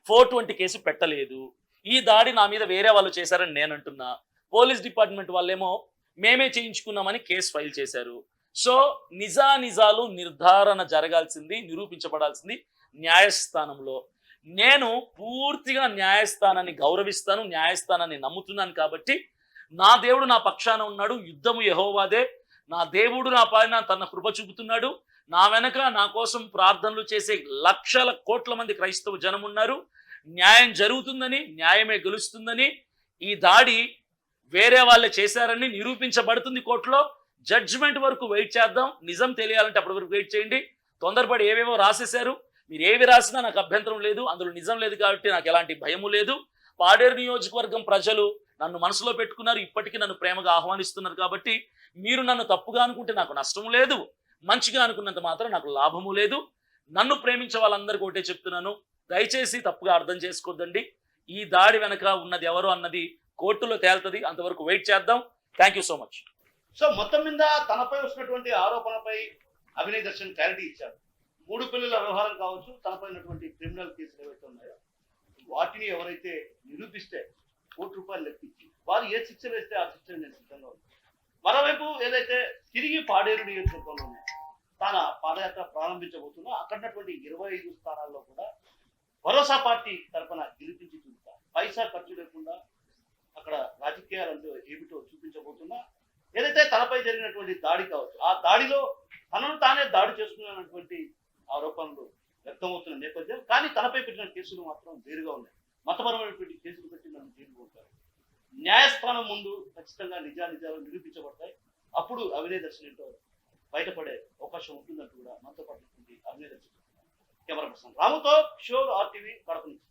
420 కేసు పెట్టలేదు. ఈ దాడి నా మీద వేరే వాళ్ళు చేశారని నేను అంటున్నా. పోలీస్ డిపార్ట్మెంట్ వాళ్ళేమో మేమే చేయించుకున్నామని కేసు ఫైల్ చేశారు. సో నిజానిజాలు నిర్ధారణ జరగాల్సింది, నిరూపించబడాల్సింది న్యాయస్థానంలో. నేను పూర్తిగా న్యాయస్థానాన్ని గౌరవిస్తాను, న్యాయస్థానాన్ని నమ్ముతున్నాను. కాబట్టి నా దేవుడు నా పక్షాన ఉన్నాడు, యుద్ధము యెహోవాదే. నా దేవుడు నా పైన తన కృప చూపుతున్నాడు. నా వెనక నా కోసం ప్రార్థనలు చేసే లక్షల కోట్ల మంది క్రైస్తవ జనం ఉన్నారు. న్యాయం జరుగుతుందని, న్యాయమే గెలుస్తుందని, ఈ దాడి వేరే వాళ్ళే చేశారని నిరూపించబడుతుంది కోర్టులో. జడ్జిమెంట్ వరకు వెయిట్ చేద్దాం. నిజం తెలియాలంటే అప్పటి వరకు వెయిట్ చేయండి. తొందరపడి ఏవేవో రాసేశారు, మీరు ఏవి రాసినా నాకు అభ్యంతరం లేదు, అందులో నిజం లేదు కాబట్టి నాకు ఎలాంటి భయము లేదు. పాడేరు నియోజకవర్గం ప్రజలు నన్ను మనసులో పెట్టుకున్నారు, ఇప్పటికీ నన్ను ప్రేమగా ఆహ్వానిస్తున్నారు. కాబట్టి మీరు నన్ను తప్పుగా అనుకుంటే నాకు నష్టం లేదు, మంచిగా అనుకున్నంత మాత్రం నాకు లాభము లేదు. నన్ను ప్రేమించే వాళ్ళందరికీ ఒకటే చెప్తున్నాను, దయచేసి తప్పుగా అర్థం చేసుకోవద్దండి. ఈ దాడి వెనక ఉన్నది ఎవరు అన్నది కోర్టులో తేలుతుంది, అంతవరకు వెయిట్ చేద్దాం. Thank you so much. So మొత్తం మీద తనపై వస్తున్నటువంటి ఆరోపణలపై అభినయ్ దర్శన్ క్లారిటీ ఇచ్చారు. 3 పిల్లల వ్యవహారం కావచ్చు, తనపై ఉన్నటువంటి క్రిమినల్ కేసులు ఏవైతే ఉన్నాయో వాటిని ఎవరైతే నిరూపిస్తే ₹1 లెక్కించి వారు ఏ శిక్ష వేస్తే ఆ శిక్ష నేను సిద్ధంగా ఉంది. మరోవైపు ఏదైతే తిరిగి పాడేరు నియోజకవర్గంలోనే తన పాదయాత్ర ప్రారంభించబోతున్నా అక్కడున్నటువంటి 25 స్థానాల్లో కూడా భరోసా పార్టీ తరఫున గెలిపించి చూపుతా, పైసా ఖర్చు లేకుండా అక్కడ రాజకీయాలంటూ ఏమిటో చూపించబోతున్నా. ఏదైతే తనపై జరిగినటువంటి దాడి కావచ్చు, ఆ దాడిలో తనను తానే దాడి చేసుకున్నటువంటి ఆరోపణలు వ్యక్తమవుతున్న నేపథ్యం, కానీ తనపై పెట్టిన కేసులు మాత్రం వేరుగా ఉన్నాయి. మతపరమైనటువంటి కేసులు పెట్టి నన్ను జైలుకు ఉంటారు. న్యాయస్థానం ముందు ఖచ్చితంగా నిజాలు నిరూపించబడతాయి. అప్పుడు అభినయ్ దర్శన్ ఏంటో బయటపడే అవకాశం ఉంటుందంటూ కూడా మనతో పాటు అభినయ్ దర్శన్ కెమెరా పర్సన్ రాముతో షోర్ RTV కడప నుంచి.